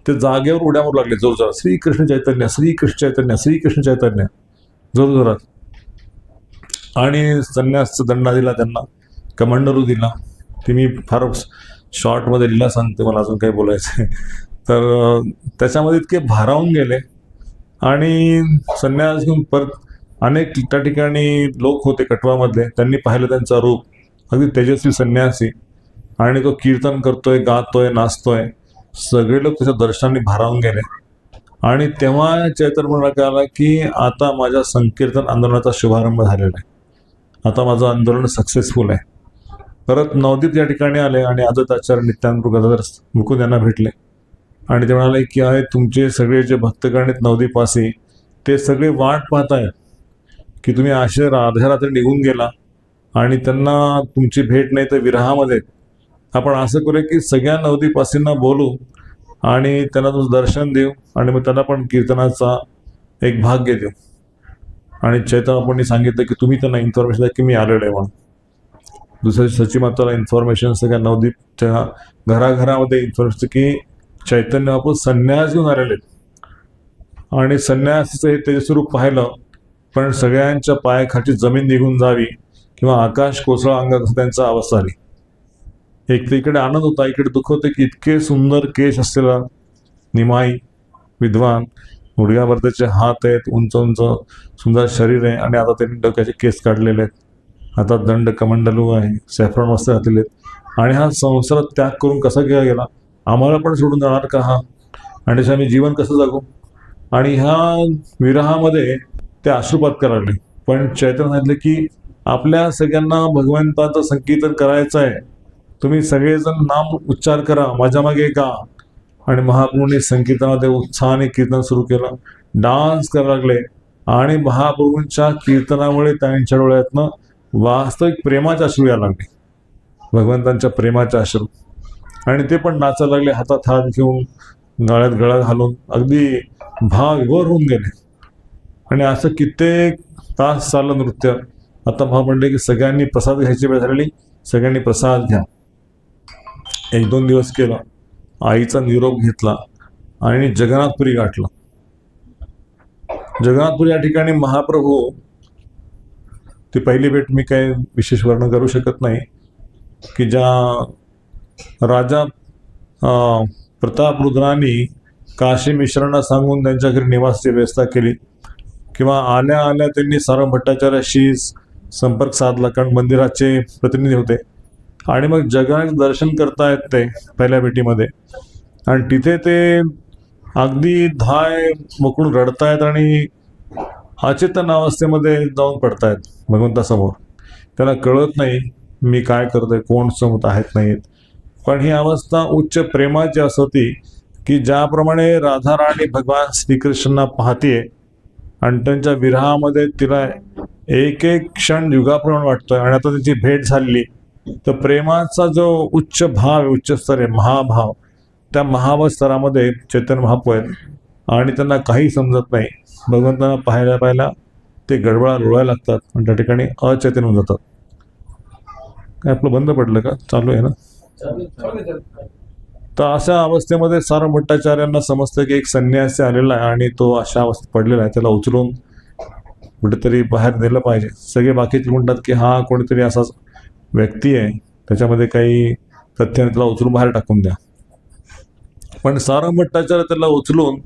ते जागेवर उड्या मारू लागले जोरजोरात, श्रीकृष्ण चैतन्य, श्रीकृष्ण चैतन्य, श्रीकृष्ण चैतन्य, जोरजोरात. आणि संन्यासचा दंडा दिला त्यांना, कमांडरू दिला. ती मी फार शॉर्टमध्ये लिहिला सांगते, मला अजून काही बोलायचं आहे. तर त्याच्यामध्ये इतके भारावून गेले आणि संन्यास घेऊन परत अनेक त्या ठिकाणी लोक होते कटवामधले, त्यांनी पाहिलं त्यांचा रूप, अगदी तेजस्वी संन्यासी, आणि तो कीर्तन करतोय, गातोय, नाचतोय. सगळे लोक त्याच्या दर्शनाने भारावून गेले. आणि तेव्हा चैतन्य महाराज कळाला की आता माझ्या संकीर्तन आंदोलनाचा शुभारंभ झालेला आहे, आता माझं आंदोलन सक्सेसफुल आहे. परत नवदीप या ठिकाणी आले आणि आदत आचार्य नित्यानंद गदाधर मुकुंद यांना भेटले आणि ते म्हणाले की आहे तुमचे सगळे जे भक्तगण आहेत नवदीपवासी, ते सगळे वाट पाहत आहेत की तुम्ही असे अर्ध्या रात्री निघून गेला आणि त्यांना तुमची भेट नाही तर विरहामध्ये. आपण असं करूया की सगळ्या नवदीपवासींना बोलू आणि त्यांना तुझं दर्शन देऊ आणि मग त्यांना पण कीर्तनाचा एक भाग्य देऊ. आणि चैतन्यपणी सांगितलं की तुम्ही त्यांना इन्फॉर्मेशन द्या की मी आलेलो आहे म्हणून. दुसऱ्या दिवशी सची माताला इन्फॉर्मेशन सगळ्या नवदीपच्या घराघरामध्ये इन्फॉर्मेशन की चैतन्य बापू संन्यास घेऊन आलेले आहेत आणि संन्यासाचं हे तेजस्वरूप पाहिलं, पण सगळ्यांच्या पायाखालची जमीन निघून जावी किंवा आकाश कोसळा अंगात त्यांचा अवस्था आली. एक तर इकडे आनंद होता, इकडे दुःख होते की इतके सुंदर केश असलेला निमाई विद्वान, गुडघ्यावर त्याचे हात आहेत, उंच उंच सुंदर शरीर आहे आणि आता त्यांनी डोक्याचे केस काढलेले आहेत, आता दंड कमंडलू आहे, सॅफ्रॉन वस्त्र घातलेले आहेत. आणि हा संसार त्याग करून कसा केला गेला, आम्हाला पण सोडून जाणार का हा, आणि त्याच्या आम्ही जीवन कसं जगू. आणि ह्या विरहामध्ये ते अश्रुपात करायला. पण चैतन्य सांगितलं की आपल्या सगळ्यांना भगवंताचं संकीर्तन करायचं आहे, तुम्ही सगळेजण नाम उच्चार करा, माझ्या मागे गा. आणि महाप्रभूंनी संकीर्तनामध्ये उत्साहाने कीर्तन सुरू केलं, डान्स करायला लागले आणि महाप्रभूंच्या कीर्तनामुळे त्यांच्या डोळ्यातनं वास्तविक प्रेमाचे अश्रू यायला लागले, भगवंतांच्या प्रेमाचे अश्रू. आणि ते पण नाचायला लागले, हातात हात घेऊन, गळ्यात गळा घालून, अगदी भावविभोर होऊन गेले. आणि असं कित्येक तास चाललं नृत्य. आता महा म्हणले की सगळ्यांनी प्रसाद घ्यायची वेळ झालेली, सगळ्यांनी प्रसाद घ्या. 1-2 दिवस केलं, आईचा निरोप घेतला आणि जगन्नाथपुरी गाठलं. जगन्नाथपुरी या ठिकाणी महाप्रभू, ती पहिली भेट मी काही विशेष वर्णन करू शकत नाही, की ज्या राजा प्रतापरुद्रांनी काशी मिश्रांना सांगून त्यांच्या घरी निवासाची व्यवस्था केली, किंवा आल्या आल्या त्यांनी सारंग भट्टाचार्याशी संपर्क साधला, कारण मंदिराचे प्रतिनिधी होते. आणि मग जगाचे दर्शन करतायत ते पहिल्या भेटीमध्ये, आणि तिथे ते अगदी धाय मोकळून रडतायत आणि अचेतन अवस्थेमध्ये जाऊन पडतायत भगवंतासमोर. त्यांना कळत नाही मी काय करतोय, कोण समोर आहेत नाहीत. पण ही अवस्था उच्च प्रेमाची असं होती की ज्याप्रमाणे राधा राणी भगवान श्रीकृष्णांना पाहतीये आणि त्यांच्या विरहामध्ये तिला एक एक क्षण युगाप्रमाणे वाटतोय, आणि आता त्याची भेट झालेली, तर प्रेमाचा जो उच्च भाव आहे, उच्च स्तर आहे, महाभाव, त्या महाभाव स्तरामध्ये चैतन्य महाप्रभू आहेत. आणि त्यांना काही समजत नाही, भगवंतांना पाहायला ते गडबडा लोळायला लागतात आणि त्या ठिकाणी अचैतन्य होऊन जातात. काय आपलं बंद पडलं का, चालू आहे ना? तर अशा अवस्थेमध्ये सारंग भट्टाचार्यांना समजतं की एक संन्यासी आलेला आहे आणि तो अशा अवस्थेत पडलेला आहे, त्याला उचलून कुठेतरी बाहेर नेलं पाहिजे. सगळे बाकीचे म्हणतात की हा कोणीतरी असाच व्यक्ती आहे, त्याच्यामध्ये काही तथ्य त्याला उचलून बाहेर टाकून द्या. पण सारंग भट्टाचार्य त्याला उचलून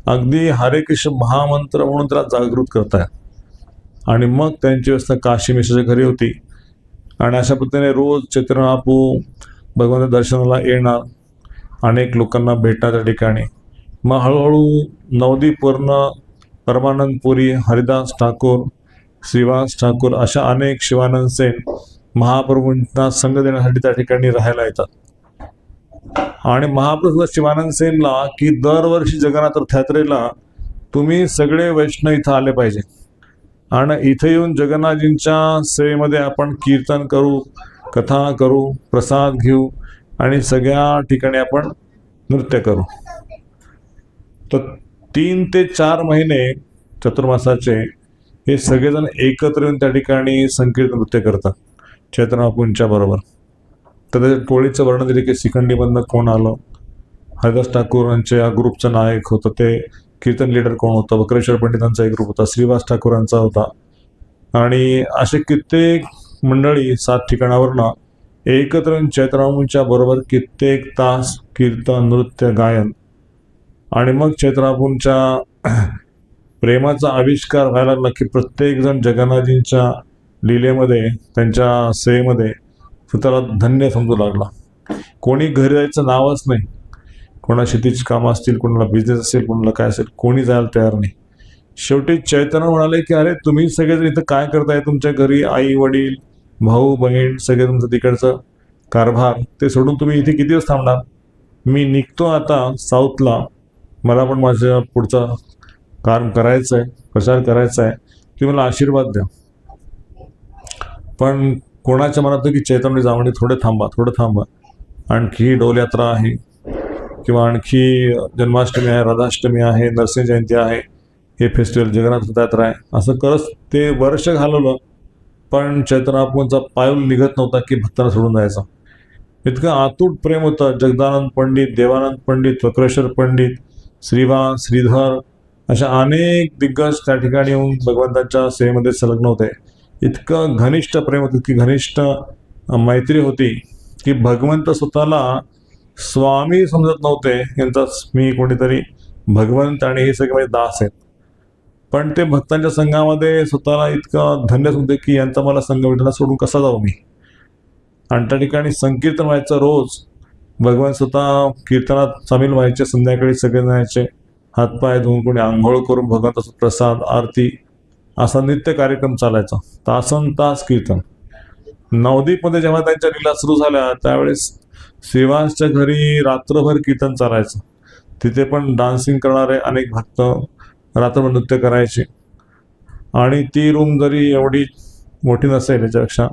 अगदी हरे कृष्ण महामंत्र म्हणून त्याला जागृत करतायत. आणि मग त्यांची व्यवस्था काशी मिश्राच्या घरी होती. आणि अशा पद्धतीने रोज चैतन्य महाप्रभू भगवंताच्या दर्शनाला येणार, अनेक लोकांना भेटणार त्या ठिकाणी. मग हळूहळू नवदीपवर्ण परमानंदपुरी, हरिदास ठाकूर, श्रीवास ठाकूर अशा अनेक शिवानंद सेन महाप्रभूंना संग देण्यासाठी त्या ठिकाणी राहायला येतात. आणि महाप्रभू शिवानंद सेनला की दरवर्षी जगन्नाथ रथयात्रेला तुम्ही सगळे वैष्णव इथं आले पाहिजे, आणि इथे येऊन जगन्नाथजींच्या सेवेमध्ये आपण कीर्तन करू, कथा करू, प्रसाद घेऊ आणि सगळ्या ठिकाणी आपण नृत्य करू. तर 3 ते 4 महिने चतुर्मासाचे हे सगळेजण एकत्र येऊन त्या ठिकाणी संकीर्तन नृत्य करतात चैतन्य महाप्रभूंच्या बरोबर. तर त्याच्या टोळीचं वर्णन दिले की शिखंडीमधनं कोण आलं, हरिदास ठाकूरांच्या या ग्रुपचं नायक होतं, ते कीर्तन लीडर कोण होतं, वक्रेश्वर पंडितांचा एक ग्रुप होता, श्रीवास ठाकूरांचा होता. आणि असे कित्येक मंडळी 7 ठिकाणावरनं एकत्र येऊन चैतन्य महाप्रभूंच्या बरोबर कित्येक तास कीर्तन, नृत्य, गायन. आणि मग चैतन्य महाप्रभूंच्या प्रेमाचा आविष्कार व्हायला लागला की प्रत्येक जण जगन्नाथजींच्या लीलेमध्ये, त्यांच्या सेवेमध्ये स्वतःला धन्य समजू लागला. कोणी घरी जायचं नावच नाही. कोणा शेतीची कामं असतील, कोणाला बिझनेस असेल, कोणाला काय असेल, कोणी जायला तयार नाही. शेवटी चैतन्य म्हणाले की अरे तुम्ही सगळेजण इथं काय करताय? तुमच्या घरी आई वडील, भाऊ बहीण सगळे तुमचं तिकडचं कारभार ते सोडून तुम्ही इथे किती दिवस थांबणार? मी निघतो आता साऊथला, मला पण माझ्या पुढचं काम करायचं आहे, प्रचार करायचा आहे, तुम्ही मला आशीर्वाद द्या. पण कोणाच्या मनात की चैतन्य जावणे थोडं थांबा, आणखी डोल यात्रा आहे किंवा आणखी जन्माष्टमी आहे, राधाष्टमी आहे, नरसिंह जयंती आहे, हे फेस्टिवल जगन्नाथ यात्रा आहे, असं करत ते वर्ष घालवलं. पण चैतन्यबापूंचा पाऊल निघत नव्हता की भक्तांना सोडून जायचा. इतकं अतूट प्रेम होतं. जगदानंद पंडित, देवानंद पंडित, वक्रेश्वर पंडित, श्रीवास, श्रीधर अशा अनेक दिग्गज त्या ठिकाणी येऊन भगवंतांच्या सेवेमध्ये संलग्न होते. इतकं घनिष्ठ प्रेम होतं, इतकी घनिष्ठ मैत्री होती की भगवंत स्वतःला स्वामी समजत नव्हते. यांचा मी कोणीतरी भगवंत आणि हे सगळे माझे दास आहेत. पण ते भक्तांच्या संघामध्ये स्वतःला इतकं धन्य होते की यांचा मला संघ विठ्ठला सोडून कसा जाऊ मी. आणि त्या ठिकाणी संकीर्तन व्हायचं रोज. भगवान स्वतः कीर्तनात सामील व्हायचे. संध्याकाळी सगळे जायचे, हातपाय धुवून कोणी आंघोळ करून भगवंताचा प्रसाद, आरती असा नित्य कार्यक्रम चालायचा. तासन तास कीर्तन. नवदीपमध्ये जेव्हा त्यांच्या लीला सुरू झाल्या त्यावेळेस श्रीवासच्या घरी रात्रभर कीर्तन चालायचं. तिथे पण डान्सिंग करणारे अनेक भक्त रात्रभर नृत्य करायचे. आणि ती रूम जरी एवढी मोठी नसेल, याच्यापेक्षा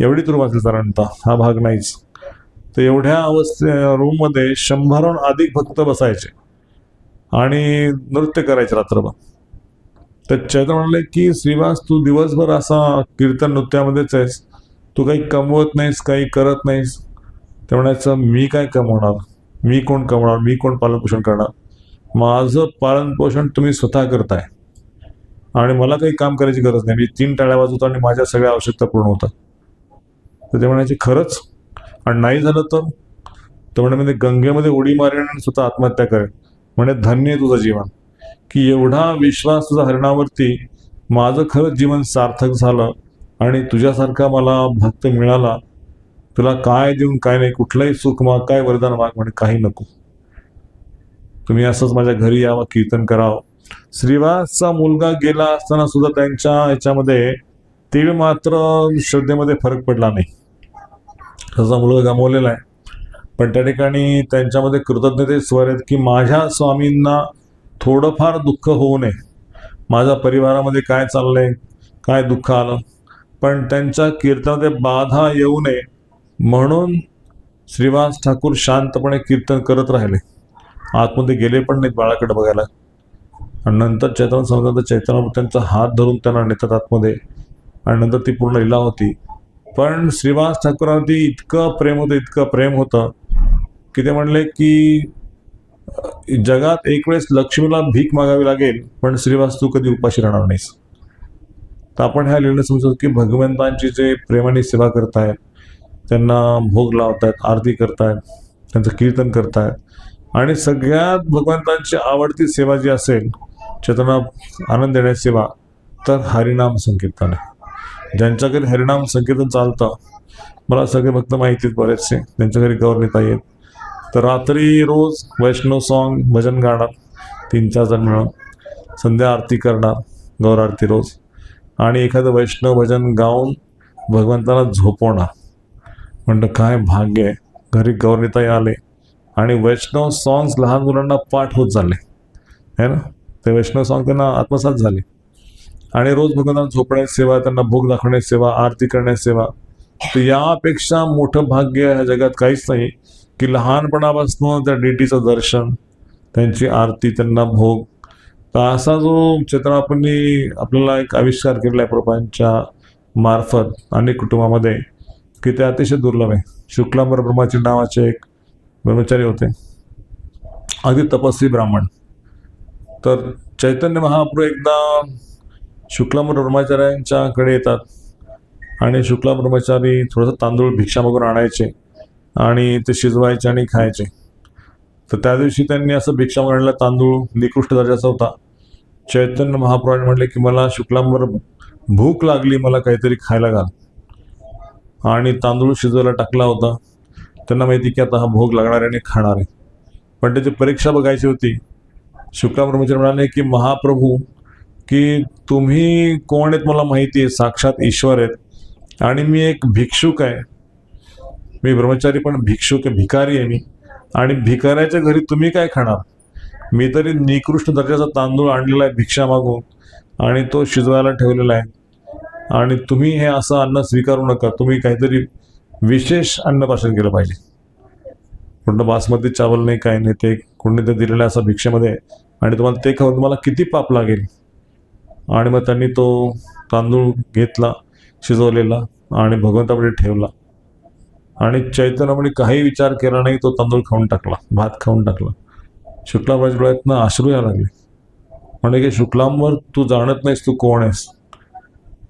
एवढीच रूम असेल साधारणतः, हा भाग नाहीच, तर एवढ्या रूममध्ये 100हून अधिक भक्त बसायचे आणि नृत्य करायचे रात्रभर. तर चैतन्य म्हणाले की श्रीवास तू दिवसभर असा कीर्तन नृत्यामध्येच आहेस, तू काही कमवत नाहीस, काही करत नाहीस. ते म्हणायचं मी काय कमवणार, मी कोण कमवणार, मी कोण पालनपोषण करणार, माझं पालनपोषण तुम्ही स्वतः करताय आणि मला काही काम करायची गरज नाही. मी 3 टाळ्या वाजवतो आणि माझ्या सगळ्या आवश्यकता पूर्ण होतात. तर ते म्हणायचे खरंच, आणि नाही झालं तर म्हणे गंगेमध्ये उडी मारेन आणि स्वतः आत्महत्या करेन. म्हणे धन्य तुझं जीवन की एवढा विश्वास तुझा हरणावरती, माझं खरंच जीवन सार्थक झालं आणि तुझ्यासारखा मला भक्त मिळाला. तुला काय देऊन काय नाही, कुठलंही सुख माग, काय वरदान माग, म्हणे काही नको, तुम्ही असंच माझ्या घरी यावं, कीर्तन करावं. श्रीवासचा मुलगा गेला असताना सुद्धा त्यांच्या याच्यामध्ये तीळ मात्र श्रद्धेमध्ये फरक पडला नाही. त्याचा मुलगा गमावलेला आहे, पण त्या ठिकाणी त्यांच्यामध्ये कृतज्ञते स्वर आहेत की माझ्या स्वामींना थोडंफार दुःख होऊ नये. माझ्या परिवारामध्ये काय चाललंय, काय दुःख आलं, पण त्यांच्या कीर्तनामध्ये बाधा येऊ नये म्हणून श्रीवास ठाकूर शांतपणे कीर्तन करत राहिले. आतमध्ये गेले पण नाहीत बाळाकडे बघायला. आणि नंतर चैतन्य समजलं, चैतन्य त्यांचा हात धरून त्यांना नेतात आतमध्ये, आणि नंतर ती पूर्ण लीला होती. पण श्रीवास ठाकूरांवरती इतकं प्रेम होतं की ते म्हणले की जगात एक वेळेस लक्ष्मीला भीक मागावी लागेल, पण श्रीवास तू कधी उपाशी राहणार नाहीस. तर आपण ह्या लीलेने समजतो की भगवंतांची जे प्रेमाने सेवा करतायत, त्यांना भोग लावतायत, आरती करतायत, त्यांचं कीर्तन करतायत, आणि सगळ्यात भगवंतांची आवडती सेवा जी असेल, चैतन्य आनंद देण्याची सेवा, तर हरिनाम संकीर्तन आहे. ज्यांच्या घरी हरिनाम संकीर्तन चालतं, मला सगळे भक्त माहिती आहेत बरेचसे, त्यांच्या घरी गौर नेता येत, तर रात्री रोज वैष्णव सॉन्ग भजन गाणार 3-4 जण मिळून, संध्या आरती करणार, गौर आरती रोज, आणि एखादं वैष्णव भजन गाऊन भगवंताला झोपवणार. म्हणलं काय भाग्य आहे, घरी गौर नेता आले आणि वैष्णव सॉंग्स लहान मुलांना पाठ होत चालले है ना. ते वैष्णव सॉन्ग त्यांना आत्मसात झाले, आणि रोज भगवंतांना झोपण्याची सेवा, त्यांना भोग दाखवण्याची सेवा, आरती करण्याची सेवा. तर यापेक्षा मोठं भाग्य ह्या जगात काहीच नाही की लहानपणापासून त्या डेटीचं दर्शन, त्यांची आरती, त्यांना भोग. तर असा जो चैतन्यबापूंनी आपल्याला एक आविष्कार केलेला आहे प्रभूंच्या मार्फत अनेक कुटुंबामध्ये, की ते अतिशय दुर्लभ आहे. शुक्लांबर ब्रह्माची नावाचे एक ब्रह्मचारी होते, अगदी तपस्वी ब्राह्मण. तर चैतन्य महाप्रभू एकदा शुक्लांबर ब्रह्मचार्यांच्याकडे येतात, आणि शुक्ला ब्रह्मचारी थोडंसं तांदूळ भिक्षा मागून आणायचे आणि ते शिजवायचे आणि खायचे. तर त्या दिवशी त्यांनी असं भिक्षा मागण्याला तांदूळ निकृष्ट दर्जाचा होता. चैतन्य महाप्रभूंनी म्हटले की मला शुक्लांबर भूक लागली, मला काहीतरी खायला घाल. आणि तांदूळ शिजवायला टाकला होता. त्यांना माहिती की आता हा भोग लागणार आहे आणि खाणार आहे, पण त्याची परीक्षा बघायची होती. शुक्लांबर ब्रह्मचारी म्हणाले की महाप्रभू, की तुम्ही कोण आहेत मला माहिती आहे, साक्षात ईश्वर आहेत आणि मी एक भिक्षुक आहे. मी ब्रह्मचारी पण भिक्षुक आहे, भिकारी आहे मी. आणि भिकाऱ्याच्या घरी तुम्ही काय खाणार? मी तरी निकृष्ट दर्जाचा तांदूळ आणलेला आहे भिक्षा मागून आणि तो शिजवायला ठेवलेला आहे. आणि तुम्ही हे असं अन्न स्वीकारू नका, तुम्ही काहीतरी विशेष अन्नप्राशन केलं पाहिजे. म्हटलं बासमती चावल नाही, काय नाही, ते कोणी ते दिलेलं असं भिक्षेमध्ये आणि तुम्हाला ते खाऊन तुम्हाला किती पाप लागेल. आणि मग त्यांनी तो तांदूळ घेतला शिजवलेला आणि भगवंतापुढे ठेवला. आणि चैतन्यामध्ये काही विचार केला नाही, तो तांदूळ खाऊन टाकला, भात खाऊन टाकला. शुक्लांबराच्या डोळ्यातनं अश्रू यायला लागले. म्हणजे की शुक्लांबर, तू जाणत नाहीस तू कोण आहेस.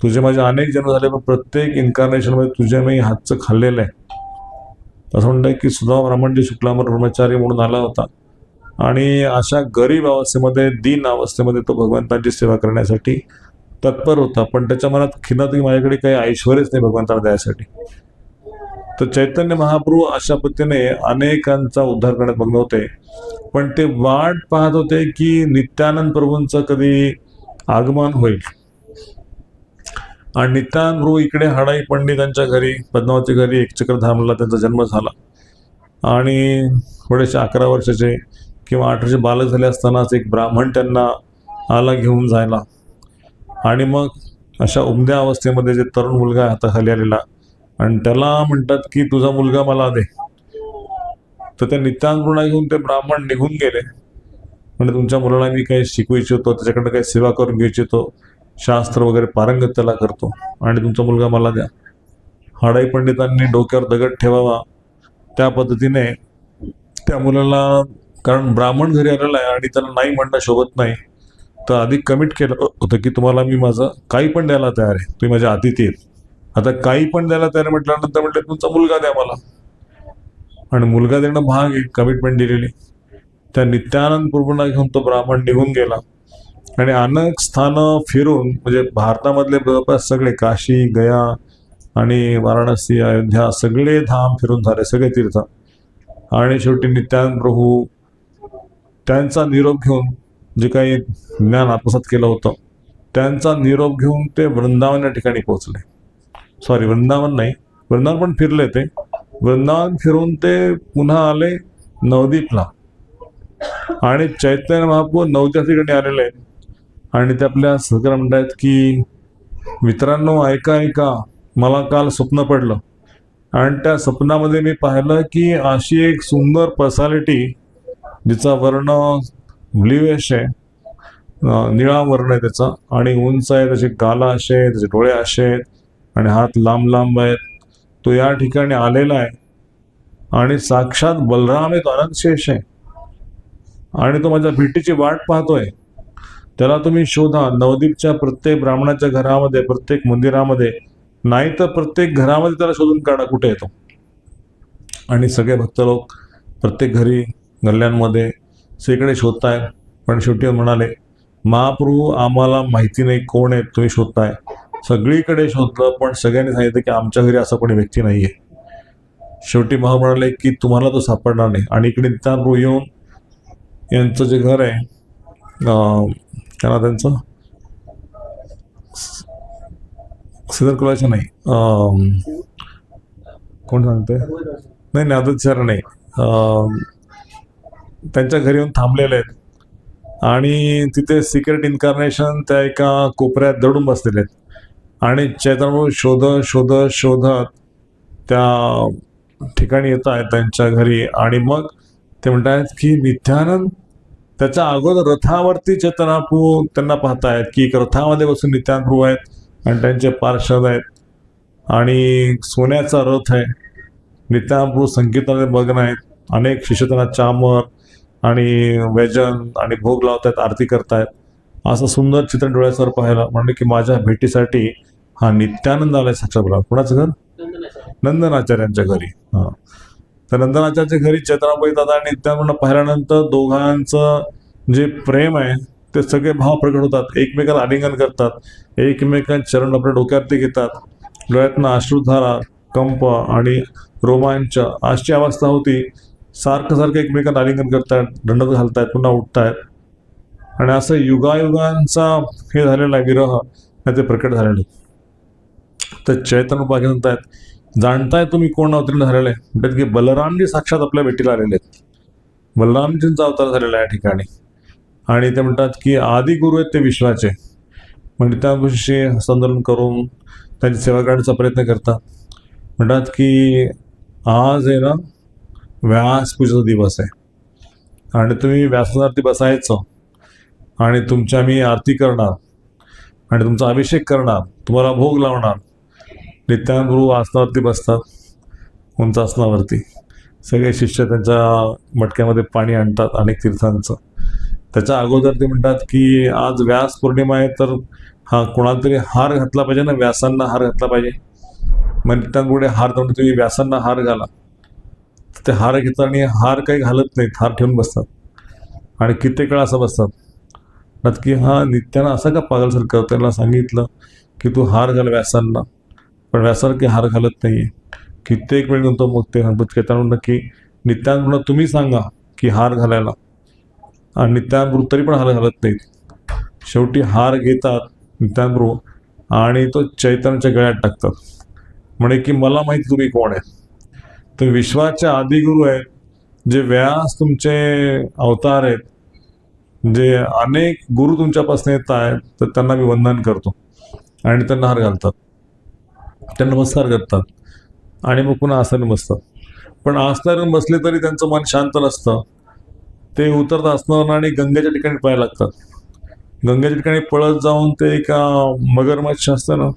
तुझे माझे अनेक जन्म झाले, पण प्रत्येक इन्कार्नेशनमध्ये तुझ्या मी हातचं खाल्लेलं आहे. असं म्हणतं की सुधा ब्राह्मण शुक्लांबर ब्रह्मचारी म्हणून आला होता आणि अशा गरीब अवस्थेमध्ये, दीन अवस्थेमध्ये तो भगवंताची सेवा करण्यासाठी तत्पर होता. पण त्याच्या मनात खिन्न की माझ्याकडे काही ऐश्वर्यच नाही भगवंताला द्यायसाठी. तर चैतन्य महाप्रभू अशा पद्धतीने अनेकांचा उद्धार करण्यात मग्न होते. पण ते वाट पाहत होते की नित्यानंद प्रभूंचं कधी आगमन होईल. आणि नित्यानंद प्रभू इकडे हडाई पंडितांच्या घरी, पद्मावती घरी एक चक्रधामला त्यांचा जन्म झाला. आणि थोडेसे 11 वर्षाचे किंवा 8 वर्षे बालक झाले असतानाच एक ब्राह्मण त्यांना आला घेऊन जायला. आणि मग अशा उमद्या अवस्थेमध्ये जे तरुण मुलगा हाताखाली आलेला आणि त्याला म्हणतात की तुझा मुलगा मला दे. तर त्या नित्यानंद प्रभूंना घेऊन ते ब्राह्मण निघून गेले. म्हणजे तुमच्या मुलाला मी काही शिकवू इच्छितो, त्याच्याकडे काही सेवा करून घेऊ इच्छितो, शास्त्र वगैरे पारंगत त्याला करतो आणि तुमचा मुलगा मला द्या. हडाई पंडितांनी डोक्यावर दगड ठेवावा त्या पद्धतीने त्या मुलाला, कारण ब्राह्मण घरी आलेला आहे आणि त्याला नाही म्हणणं शोभत नाही, तर आधी कमिट केलं होतं की तुम्हाला मी माझं काही पण द्यायला तयार आहे, तुम्ही माझ्या अतिथी आहेत. आता काही पण द्यायला तयार म्हटल्यानंतर म्हटलं तुमचा मुलगा द्या मला. आणि मुलगा देणं भाग आहे, कमिटमेंट दिलेली. त्या नित्यानंद प्रभूंना घेऊन तो ब्राह्मण निघून गेला आणि अनेक स्थानं फिरून, म्हणजे भारतामधले जवळपास सगळे, काशी, गया आणि वाराणसी, अयोध्या, सगळे धाम फिरून झाले, सगळे तीर्थ. आणि शेवटी नित्यानंद प्रभू त्यांचा निरोप घेऊन, जे काही ज्ञान आत्मसात केलं होतं त्यांचा निरोप घेऊन ते वृंदावन या ठिकाणी पोहोचले. सॉरी, वृंदावन नाही, वृंदावन पण फिरले ते. वृंदावन फिरून ते पुन्हा आले नवदीपला. आणि चैतन्य महाप्रभू नवदीप ठिकाणी आलेले आहेत आणि ते आपल्या सहकार म्हणतात की मित्रांनो ऐका ऐका, मला काल स्वप्न पडलं आणि त्या स्वप्नामध्ये मी पाहिलं की अशी एक सुंदर पर्सनॅलिटी, जिचा वर्ण ब्ल्यूइश आहे, निळा वर्ण आहे त्याचा, आणि उंच आहे, त्याचे गाला असे आहेत, त्याचे डोळे असे आहेत आणि हात लांब लांब आहेत. तो या ठिकाणी आलेला आहे आणि साक्षात बलराम एक अनंतशेष आहे आणि तो माझ्या भेटीची वाट पाहतोय. त्याला तुम्ही शोधा. नवदीपच्या प्रत्येक ब्राह्मणाच्या घरामध्ये, प्रत्येक मंदिरामध्ये, नाही तर प्रत्येक घरामध्ये त्याला शोधून काढा कुठे येतो. आणि सगळे भक्त लोक प्रत्येक घरी, गल्ल्यांमध्ये सगळीकडे शोधताय. पण शेवटी म्हणाले, महाप्रभू आम्हाला माहिती नाही कोण आहे तुम्ही शोधताय. सगळीकडे शोधलं पण सगळ्यांनी सांगितलं की आमच्या घरी असं कोणी व्यक्ती नाहीये. शेवटी महा म्हणाले की तुम्हाला तो सापडणार नाही. आणि इकडे नित्यानंद प्रभू येऊन यांचं जे घर आहे, त्यांना त्यांचं सिद्धार्थ कुलाचं नाही, कोण सांगते, नाही नादचार नाही, त्यांच्या घरी येऊन थांबलेले आहेत. आणि तिथे सिक्रेट इन्कार्नेशन त्या एका कोपऱ्यात दडून बसलेले आहेत. आणि चैतन्य शोधत शोधत शोधत त्या ठिकाणी येत आहेत त्यांच्या घरी. आणि मग ते म्हणतायत की नित्यानंद, त्याच्या अगोदर रथावरती चैतन्य प्रभू त्यांना पाहतायत की एक रथामध्ये बसून नित्यानंद प्रभू आहेत आणि त्यांचे पार्षद आहेत आणि सोन्याचा रथ आहे. नित्यानंद प्रभू संगीतामध्ये मग्न आहेत. अनेक शिष्य त्यांना चामर आणि व्यजन आणि भोग लावतायत, आरती करतायत. असं सुंदर चित्र डोळ्यासमोर पाहायला म्हणलं की माझ्या भेटीसाठी हा नित्यानंद आलाय साक्षात. कोणाचं घर? नंदनाचार्यांच्या घरी. तर नंदनाचार्यांच्या घरी चैतन्यबाई दादा आणि नित्यानंद पाहिल्यानंतर दोघांचं जे प्रेम आहे ते सगळे भाव प्रकट होतात, एकमेकाला आलिंगन करतात, एकमेकांचे चरण आपल्या डोक्यावरती घेतात, डोळ्यातनं अश्रुधारा, कंप आणि रोमांच अशी अवस्था होती. सारखं सारखं एकमेकांना आलिंगन करतायत, दंडवत घालतायत, पुन्हा उठतायत. आणि असं युगायुगांचा हे झालेला आहे विरह, ते प्रकट झालेलं. तर चैतन्य उपाख्य म्हणतायत, जाणताय तुम्ही कोण अवतीर्ण झालेले आहे? म्हणतात की बलरामजी साक्षात आपल्या भेटीला आलेले आहेत. बलरामजींचा अवतार झालेला आहे या ठिकाणी. आणि ते म्हणतात की आदि गुरु आहेत ते विश्वाचे. म्हणजे त्या गोष्टी हस्तांदोलन करून त्यांची सेवा करण्याचा प्रयत्न करतात. म्हणतात की आज आहे ना व्यासपूजेचा दिवस आहे आणि तुम्ही व्यासावरती बसायचं आणि तुमच्या मी आरती करणार आणि तुमचा अभिषेक करणार, तुम्हाला भोग लावणार. नित्यानंद गुरु आसनावरती बसतात, उंच आसनावरती. सगळे शिष्य त्यांच्या मटक्यामध्ये पाणी आणतात अनेक तीर्थांचं. त्याच्या अगोदर ते म्हणतात की आज व्यास पौर्णिमा आहे, तर हा कोणाला तरी हार घातला पाहिजे ना, व्यासांना हार घातला पाहिजे. मग नित्यानंद गुरुने हार देऊन तुम्ही व्यासांना हार घाला. ते हार घेतात आणि हार काही घालत नाहीत, हार ठेवून बसतात आणि कित्येक वेळा असं बसतात. नक्की हा नित्यानं असं का पागलसारखं? त्याला सांगितलं की तू हार घाल व्यासांना, पण व्यासारखे हार घालत नाहीये. कित्येक वेळ नंतर मग ते सांगतात केताना नक्की नित्यानंद तुम्ही सांगा की हार घालायला, आणि नित्यानंद तरी पण हार घालत नाहीत. शेवटी हार घेतात नित्यानंद आणि तो चैतन्याच्या गळ्यात टाकतात. म्हणे की मला माहिती तुम्ही कोण आहे. तुम्ही विश्वाचे आदिगुरु आहेत, जे व्यास तुमचे अवतार आहेत, जे अनेक गुरु तुमच्यापासून येत आहेत, तर त्यांना मी वंदन करतो. आणि त्यांना हार घालतात, त्यांना नमस्कार करतात आणि मग पुन्हा आसनावर बसतात. पण आसनावर बसले तरी त्यांचं मन शांत नसतं. ते उतरत आसनावर आणि गंगेच्या ठिकाणी पळायला लागतात. गंगेच्या ठिकाणी पळत जाऊन ते एका मगरमच्छ असतं ना,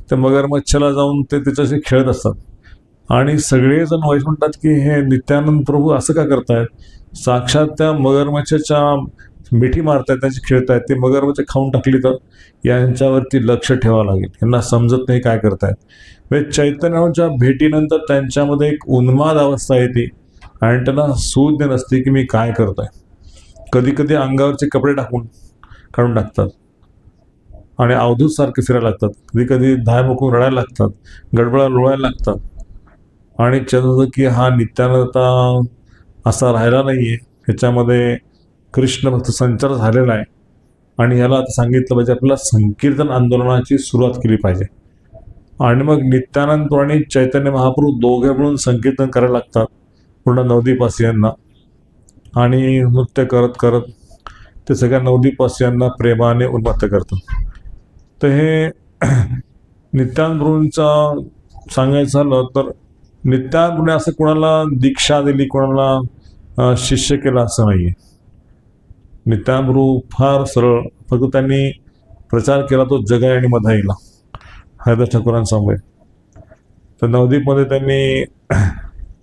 त्या मगरमच्छला जाऊन ते त्याच्याशी खेळत असतात. आणि सगळेजण वाईट म्हणतात की हे नित्यानंद प्रभू असं का करतायत? साक्षात त्या मगरमच्छच्या मिठी मारतायत, त्यांची खेळतायत. ते मगरमच्छ खाऊन टाकली तर यांच्यावरती लक्ष ठेवावं लागेल. यांना समजत नाही काय करतायत. म्हणजे चैतन्याच्या भेटीनंतर त्यांच्यामध्ये एक उन्माद अवस्था येते आणि त्यांना सूझ नसते की मी काय करतोय. कधी कधी अंगावरचे कपडे काढून टाकतात आणि अवधूत सारखे फिरायला लागतात. कधी कधी धाय मोकून रडायला लागतात, गडबडा लोळायला लागतात. आणि चंद्र की हा नित्यानंद असा राहिला नाहीये, ह्याच्यामध्ये कृष्ण भक्त संचार झालेला आहे. आणि याला आता सांगितलं पाहिजे, आपल्याला संकीर्तन आंदोलनाची सुरुवात केली पाहिजे. आणि मग नित्यानंद आणि चैतन्य महाप्रभू दोघे मिळून संकीर्तन करायला लागतात पूर्ण नवदीपवासियांना. आणि नृत्य करत करत ते सगळ्या नवदीपवासियांना प्रेमाने उन्मत्त करतात. तर हे नित्यानंद प्रभूंचा सांगायचं झालं तर नित्यानंद प्रभूने असं कोणाला दीक्षा दिली, कोणाला शिष्य केला असं नाही आहे. नित्यानंद प्रभू फार सरळ, फक्त त्यांनी प्रचार केला तो जगाई आणि मधाईला, हरिदास ठाकूरांसमोर. तर नवदीपमध्ये त्यांनी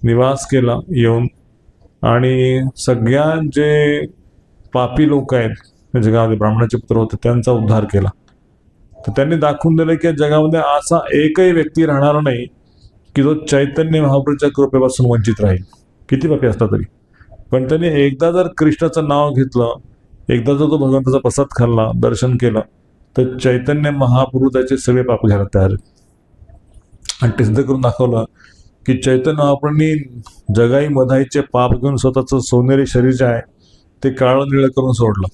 निवास केला येऊन आणि सगळ्या जे पापी लोक आहेत जगामध्ये, ब्राह्मणाचे पुत्र होते, त्यांचा उद्धार केला. तर त्यांनी दाखवून दिलं की जगामध्ये असा एकही व्यक्ती राहणार नाही की जो चैतन्य महाप्रभूच्या कृपेपासून वंचित राहील, किती पापी असला तरी. पण त्यांनी एकदा जर कृष्णाचं नाव घेतलं, एकदा जर तो भगवंताचा प्रसाद खाल्ला, दर्शन केलं, तर चैतन्य महाप्रभू त्याचे सगळे पाप घ्यायला तयार आहेत. आणि ते सिद्ध करून दाखवलं की चैतन्य महाप्रभूंनी जगाई मधाईचे पाप घेऊन स्वतःचं सोनेरी शरीर जे आहे ते काळं निळं करून सोडलं.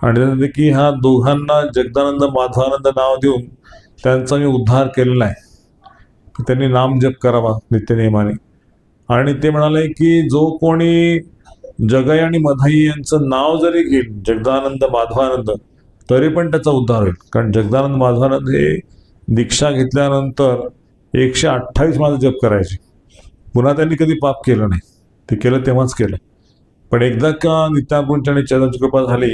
आणि त्यानंतर की ह्या दोघांना जगदानंद माधवानंद नाव देऊन त्यांचा मी उद्धार केलेला आहे. त्यांनी नाम जप करावा नित्यनेमाने. आणि ते म्हणाले की जो कोणी जगाई आणि मधाई यांचं नाव जरी घेईल, जगदानंद माधवानंद, तरी पण त्याचा उद्धार होईल. कारण जगदानंद माधवानंद हे दीक्षा घेतल्यानंतर 128 माझा जप करायचे. पुन्हा त्यांनी कधी पाप केलं नाही, ते केलं तेव्हाच केलं. पण एकदा का नित्यानंद आणि चैतन्याची कृपा झाली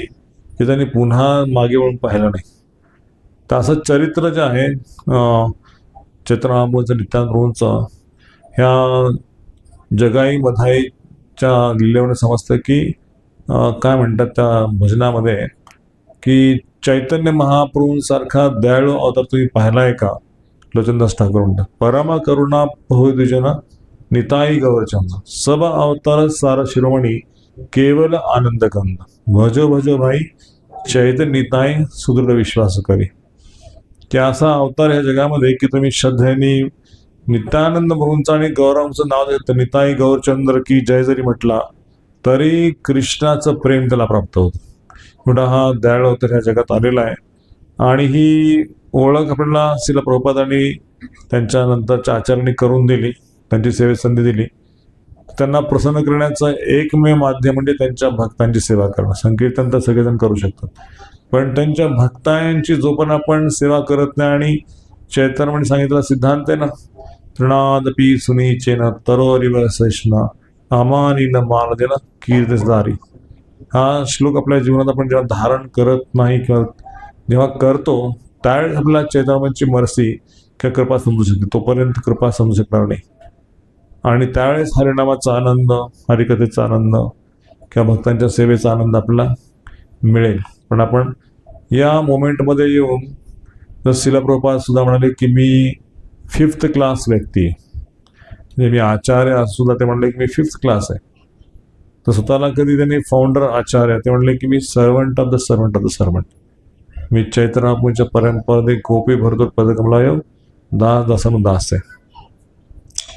की त्यांनी पुन्हा मागे वळून पाहिलं नाही. तर असं चरित्र जे आहे चैतन्य महाप्रभूंचं, नित्यानंद प्रभूंचं, ह्या जगाई मधाईच्या लिलेवणे समजतं की काय म्हणतात त्या भजनामध्ये की चैतन्य महाप्रभूंसारखा दयाळू अवतार तुम्ही पाहिलाय का? लोचनदास ठाकूर म्हणतात, परमा करुणा पहो द्विजना निताई गौरचंद सब अवतार सार शिरोमणी केवल आनंद कंद, भजो भजो भाई चैतन्यताय सुदृढ विश्वास करी. की असा अवतार ह्या जगामध्ये की तुम्ही श्रद्धेने नित्यानंद प्रभूंचं आणि गौरवांचं नाव देत निताई गौरचंद्र की जय जरी म्हटला तरी कृष्णाचं प्रेम त्याला प्राप्त होतं. एवढा हा दयाळू अवतार ह्या जगात आलेला आहे. आणि ही ओळख आपल्याला श्रील प्रभुपादांनी त्यांच्या नंतरच्या आचार्यांनी करून दिली, त्यांची सेवेत संधी दिली. त्यांना प्रसन्न करण्याचं एकमेव माध्यम म्हणजे त्यांच्या भक्तांची सेवा करणं. संकीर्तन तर सगळेजण करू शकतात, पण त्यांच्या भक्तांची जो पण आपण सेवा करत नाही. आणि चैतन्य म्हणजे सांगितलेला सिद्धांत आहे ना, तृणादपी सुनीचेन तरोरिव सैष्णा अमानी न मानदेन कीर्तसदारी. हा श्लोक आपल्या जीवनात आपण जेव्हा धारण करत नाही किंवा जेव्हा करतो त्यावेळेस आपल्याला चैतन्याची मर्सी किंवा कृपा समजू शकते, तोपर्यंत कृपा समजू शकणार नाही. आणि त्यावेळेस हरिनामाचा आनंद, हरिकथेचा आनंद किंवा भक्तांच्या सेवेचा आनंद आपल्याला मिळेल. पण आपण या मोमेंटमध्ये येऊन जर श्रील प्रभुपाद सुद्धा म्हणाले की मी 5th क्लास व्यक्ती आहे, म्हणजे मी आचार्य सुद्धा ते म्हणले की मी 5th क्लास आहे. तर स्वतःला कधी त्यांनी फाउंडर आचार्य ते म्हणले की मी servant of the servant of the servant. मी चैतन्यपूरच्या परंपरे गोपी भरतोर पदकमलाय दास दासन दास आहे.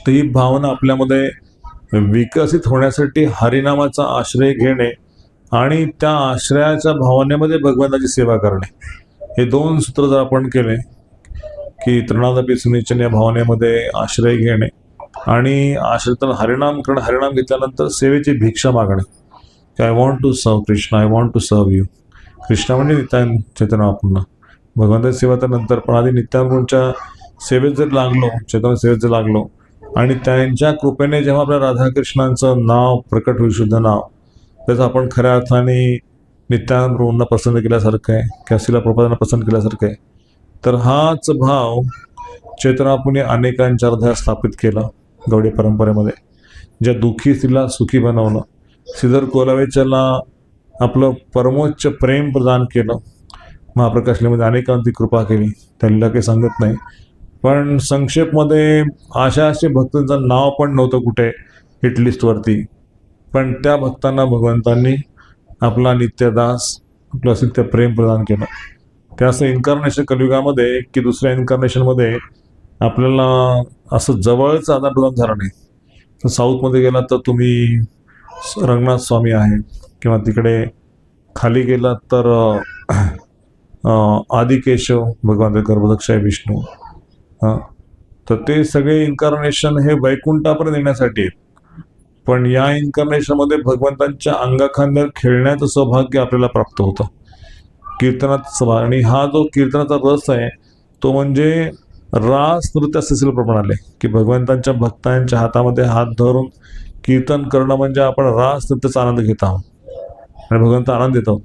तर ही भावना आपल्यामध्ये विकसित होण्यासाठी हरिनामाचा आश्रय घेणे आणि त्या आश्रयाच्या भावनेमध्ये भगवंताची सेवा करणे, हे 2 सूत्र जर आपण केले की तृणादपी सुनिचन या भावनेमध्ये आश्रय घेणे आणि आश्रयातून हरिनाम करणं, हरिनाम घेतल्यानंतर सेवेची भिक्षा मागणे की I want to serve Krishna, I want to serve you. Krishna म्हणजे नित्यानंद चैतन्य आपण भगवंताची सेवा तर नंतर, पण आधी नित्यानंदच्या सेवेत जर लागलो, चैतन्य सेवेत जर लागलो आणि त्यांच्या कृपेने जेव्हा आपल्या राधाकृष्णांचं नाव प्रकट होईल, शुद्ध नाव, त्याचं आपण खऱ्या अर्थाने नित्यानंद प्रभूंना प्रसन्न केल्यासारखं आहे किंवा श्रील प्रभुपादांना प्रसन्न केल्यासारखं आहे. तर हाच भाव चैतन्यापुने अनेकांच्या हृदयात स्थापित केला गौडी परंपरेमध्ये. ज्या दुःखी स्त्रीला सुखी बनवलं, श्रीधर कोलावेच्याला आपलं परमोच्च प्रेम प्रदान केलं, महाप्रकाश लीलेमध्ये अनेकांची कृपा केली, त्याला काही सांगत नाही. पण संक्षेपमध्ये असे भक्तांचं नाव पण नव्हतं कुठे हिट लिस्टवरती, पण त्या भक्तांना भगवंतांनी आपला नित्यदास, आपलं नित्य प्रेम प्रदान केलं. ते असं इन्कार्नेशन कलियुगामध्ये की दुसऱ्या इन्कार्नेशनमध्ये आपल्याला असं जवळचं आदान प्रदान झालं नाही. तर साऊथमध्ये गेला तर तुम्ही रंगनाथ स्वामी आहे, किंवा तिकडे खाली गेला तर आदिकेशव भगवान गर्भदक्ष आहे, विष्णू. तर ते सगळे इन्कार्नेशन हे वैकुंठापर्यंत येण्यासाठी आहेत. पण या इन्कार्नेशनमध्ये भगवंतांच्या अंगाखांद्यावर खेळण्याचं सौभाग्य आपल्याला प्राप्त होतं कीर्तनात. आणि हा जो कीर्तनाचा रस आहे तो म्हणजे रास नृत्य असे प्रमाण आले की भगवंतांच्या भक्तांच्या हातामध्ये हात धरून कीर्तन करणं म्हणजे आपण रास नृत्याचा आनंद घेत आहोत आणि भगवंत आनंद देत आहोत.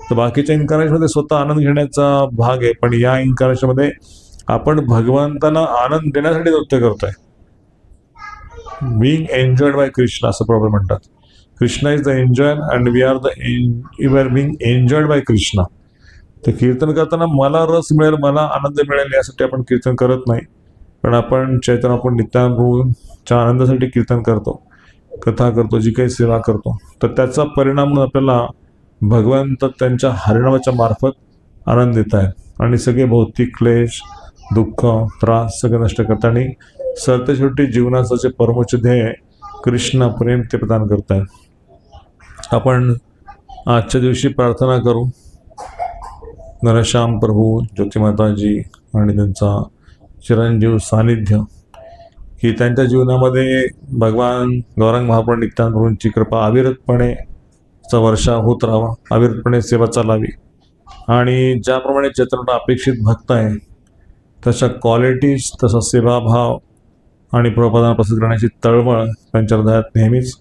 तर बाकीच्या इन्कार्नेशनमध्ये स्वतः आनंद घेण्याचा भाग आहे, पण या इन्कार्नेशनमध्ये आपण भगवंतांना आनंद देण्यासाठी नृत्य करतोय. बीइंग एन्जॉयड बाय कृष्णा असं प्रॉब्लेम म्हणतात. Krishna is the enjoy and we are being enjoyed by Krishna. तर कीर्तन करताना मला रस मिळेल, मला आनंद मिळेल यासाठी आपण कीर्तन करत नाही, पण आपण चैतन्य आपण नित्यानुभूच्या आनंदासाठी कीर्तन करतो, कथा करतो, जी काही सेवा करतो. तर त्याचा परिणाम आपल्याला भगवंत त्यांच्या हरिनामाच्या मार्फत आनंद देत आहेत आणि सगळे भौतिक क्लेश, दुःख, त्रास सगळं नष्ट करतात आणि सरते शेवटी जीवनाचं जे परमोच्च ध्येय कृष्ण प्रेम ते प्रदान करत आहेत. आपण आजच्या दिवशी प्रार्थना करू घनश्याम प्रभू, ज्योतिमाताजी आणि त्यांचा चिरंजीव सानिध्य की त्यांच्या जीवनामध्ये भगवान गौरांग महाप्रभू नित्यानंद प्रभूंची कृपा अविरतपणे वर्षा होत राहावा, अविरतपणे सेवा चालावी. आणि ज्याप्रमाणे चैतन्य अपेक्षित भक्त आहे तशा क्वालिटीज, तसा सेवाभाव आणि प्रभुपादांना प्रसिद्ध करण्याची तळमळ त्यांच्या हृदयात नेहमीच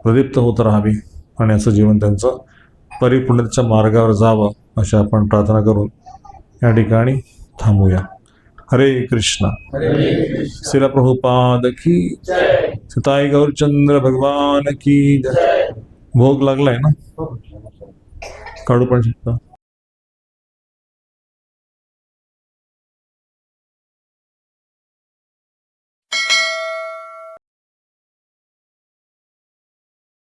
प्रदीप्त होत राहावी आणि असं जीवन त्यांचं परिपूर्णतेच्या मार्गावर जावं अशी आपण प्रार्थना करून या ठिकाणी थांबूया. हरे कृष्णा. श्रील प्रभुपाद की जय. सीताई गौरचंद्र भगवान की जय. भोग लागलाय ना, काढू पण शकता.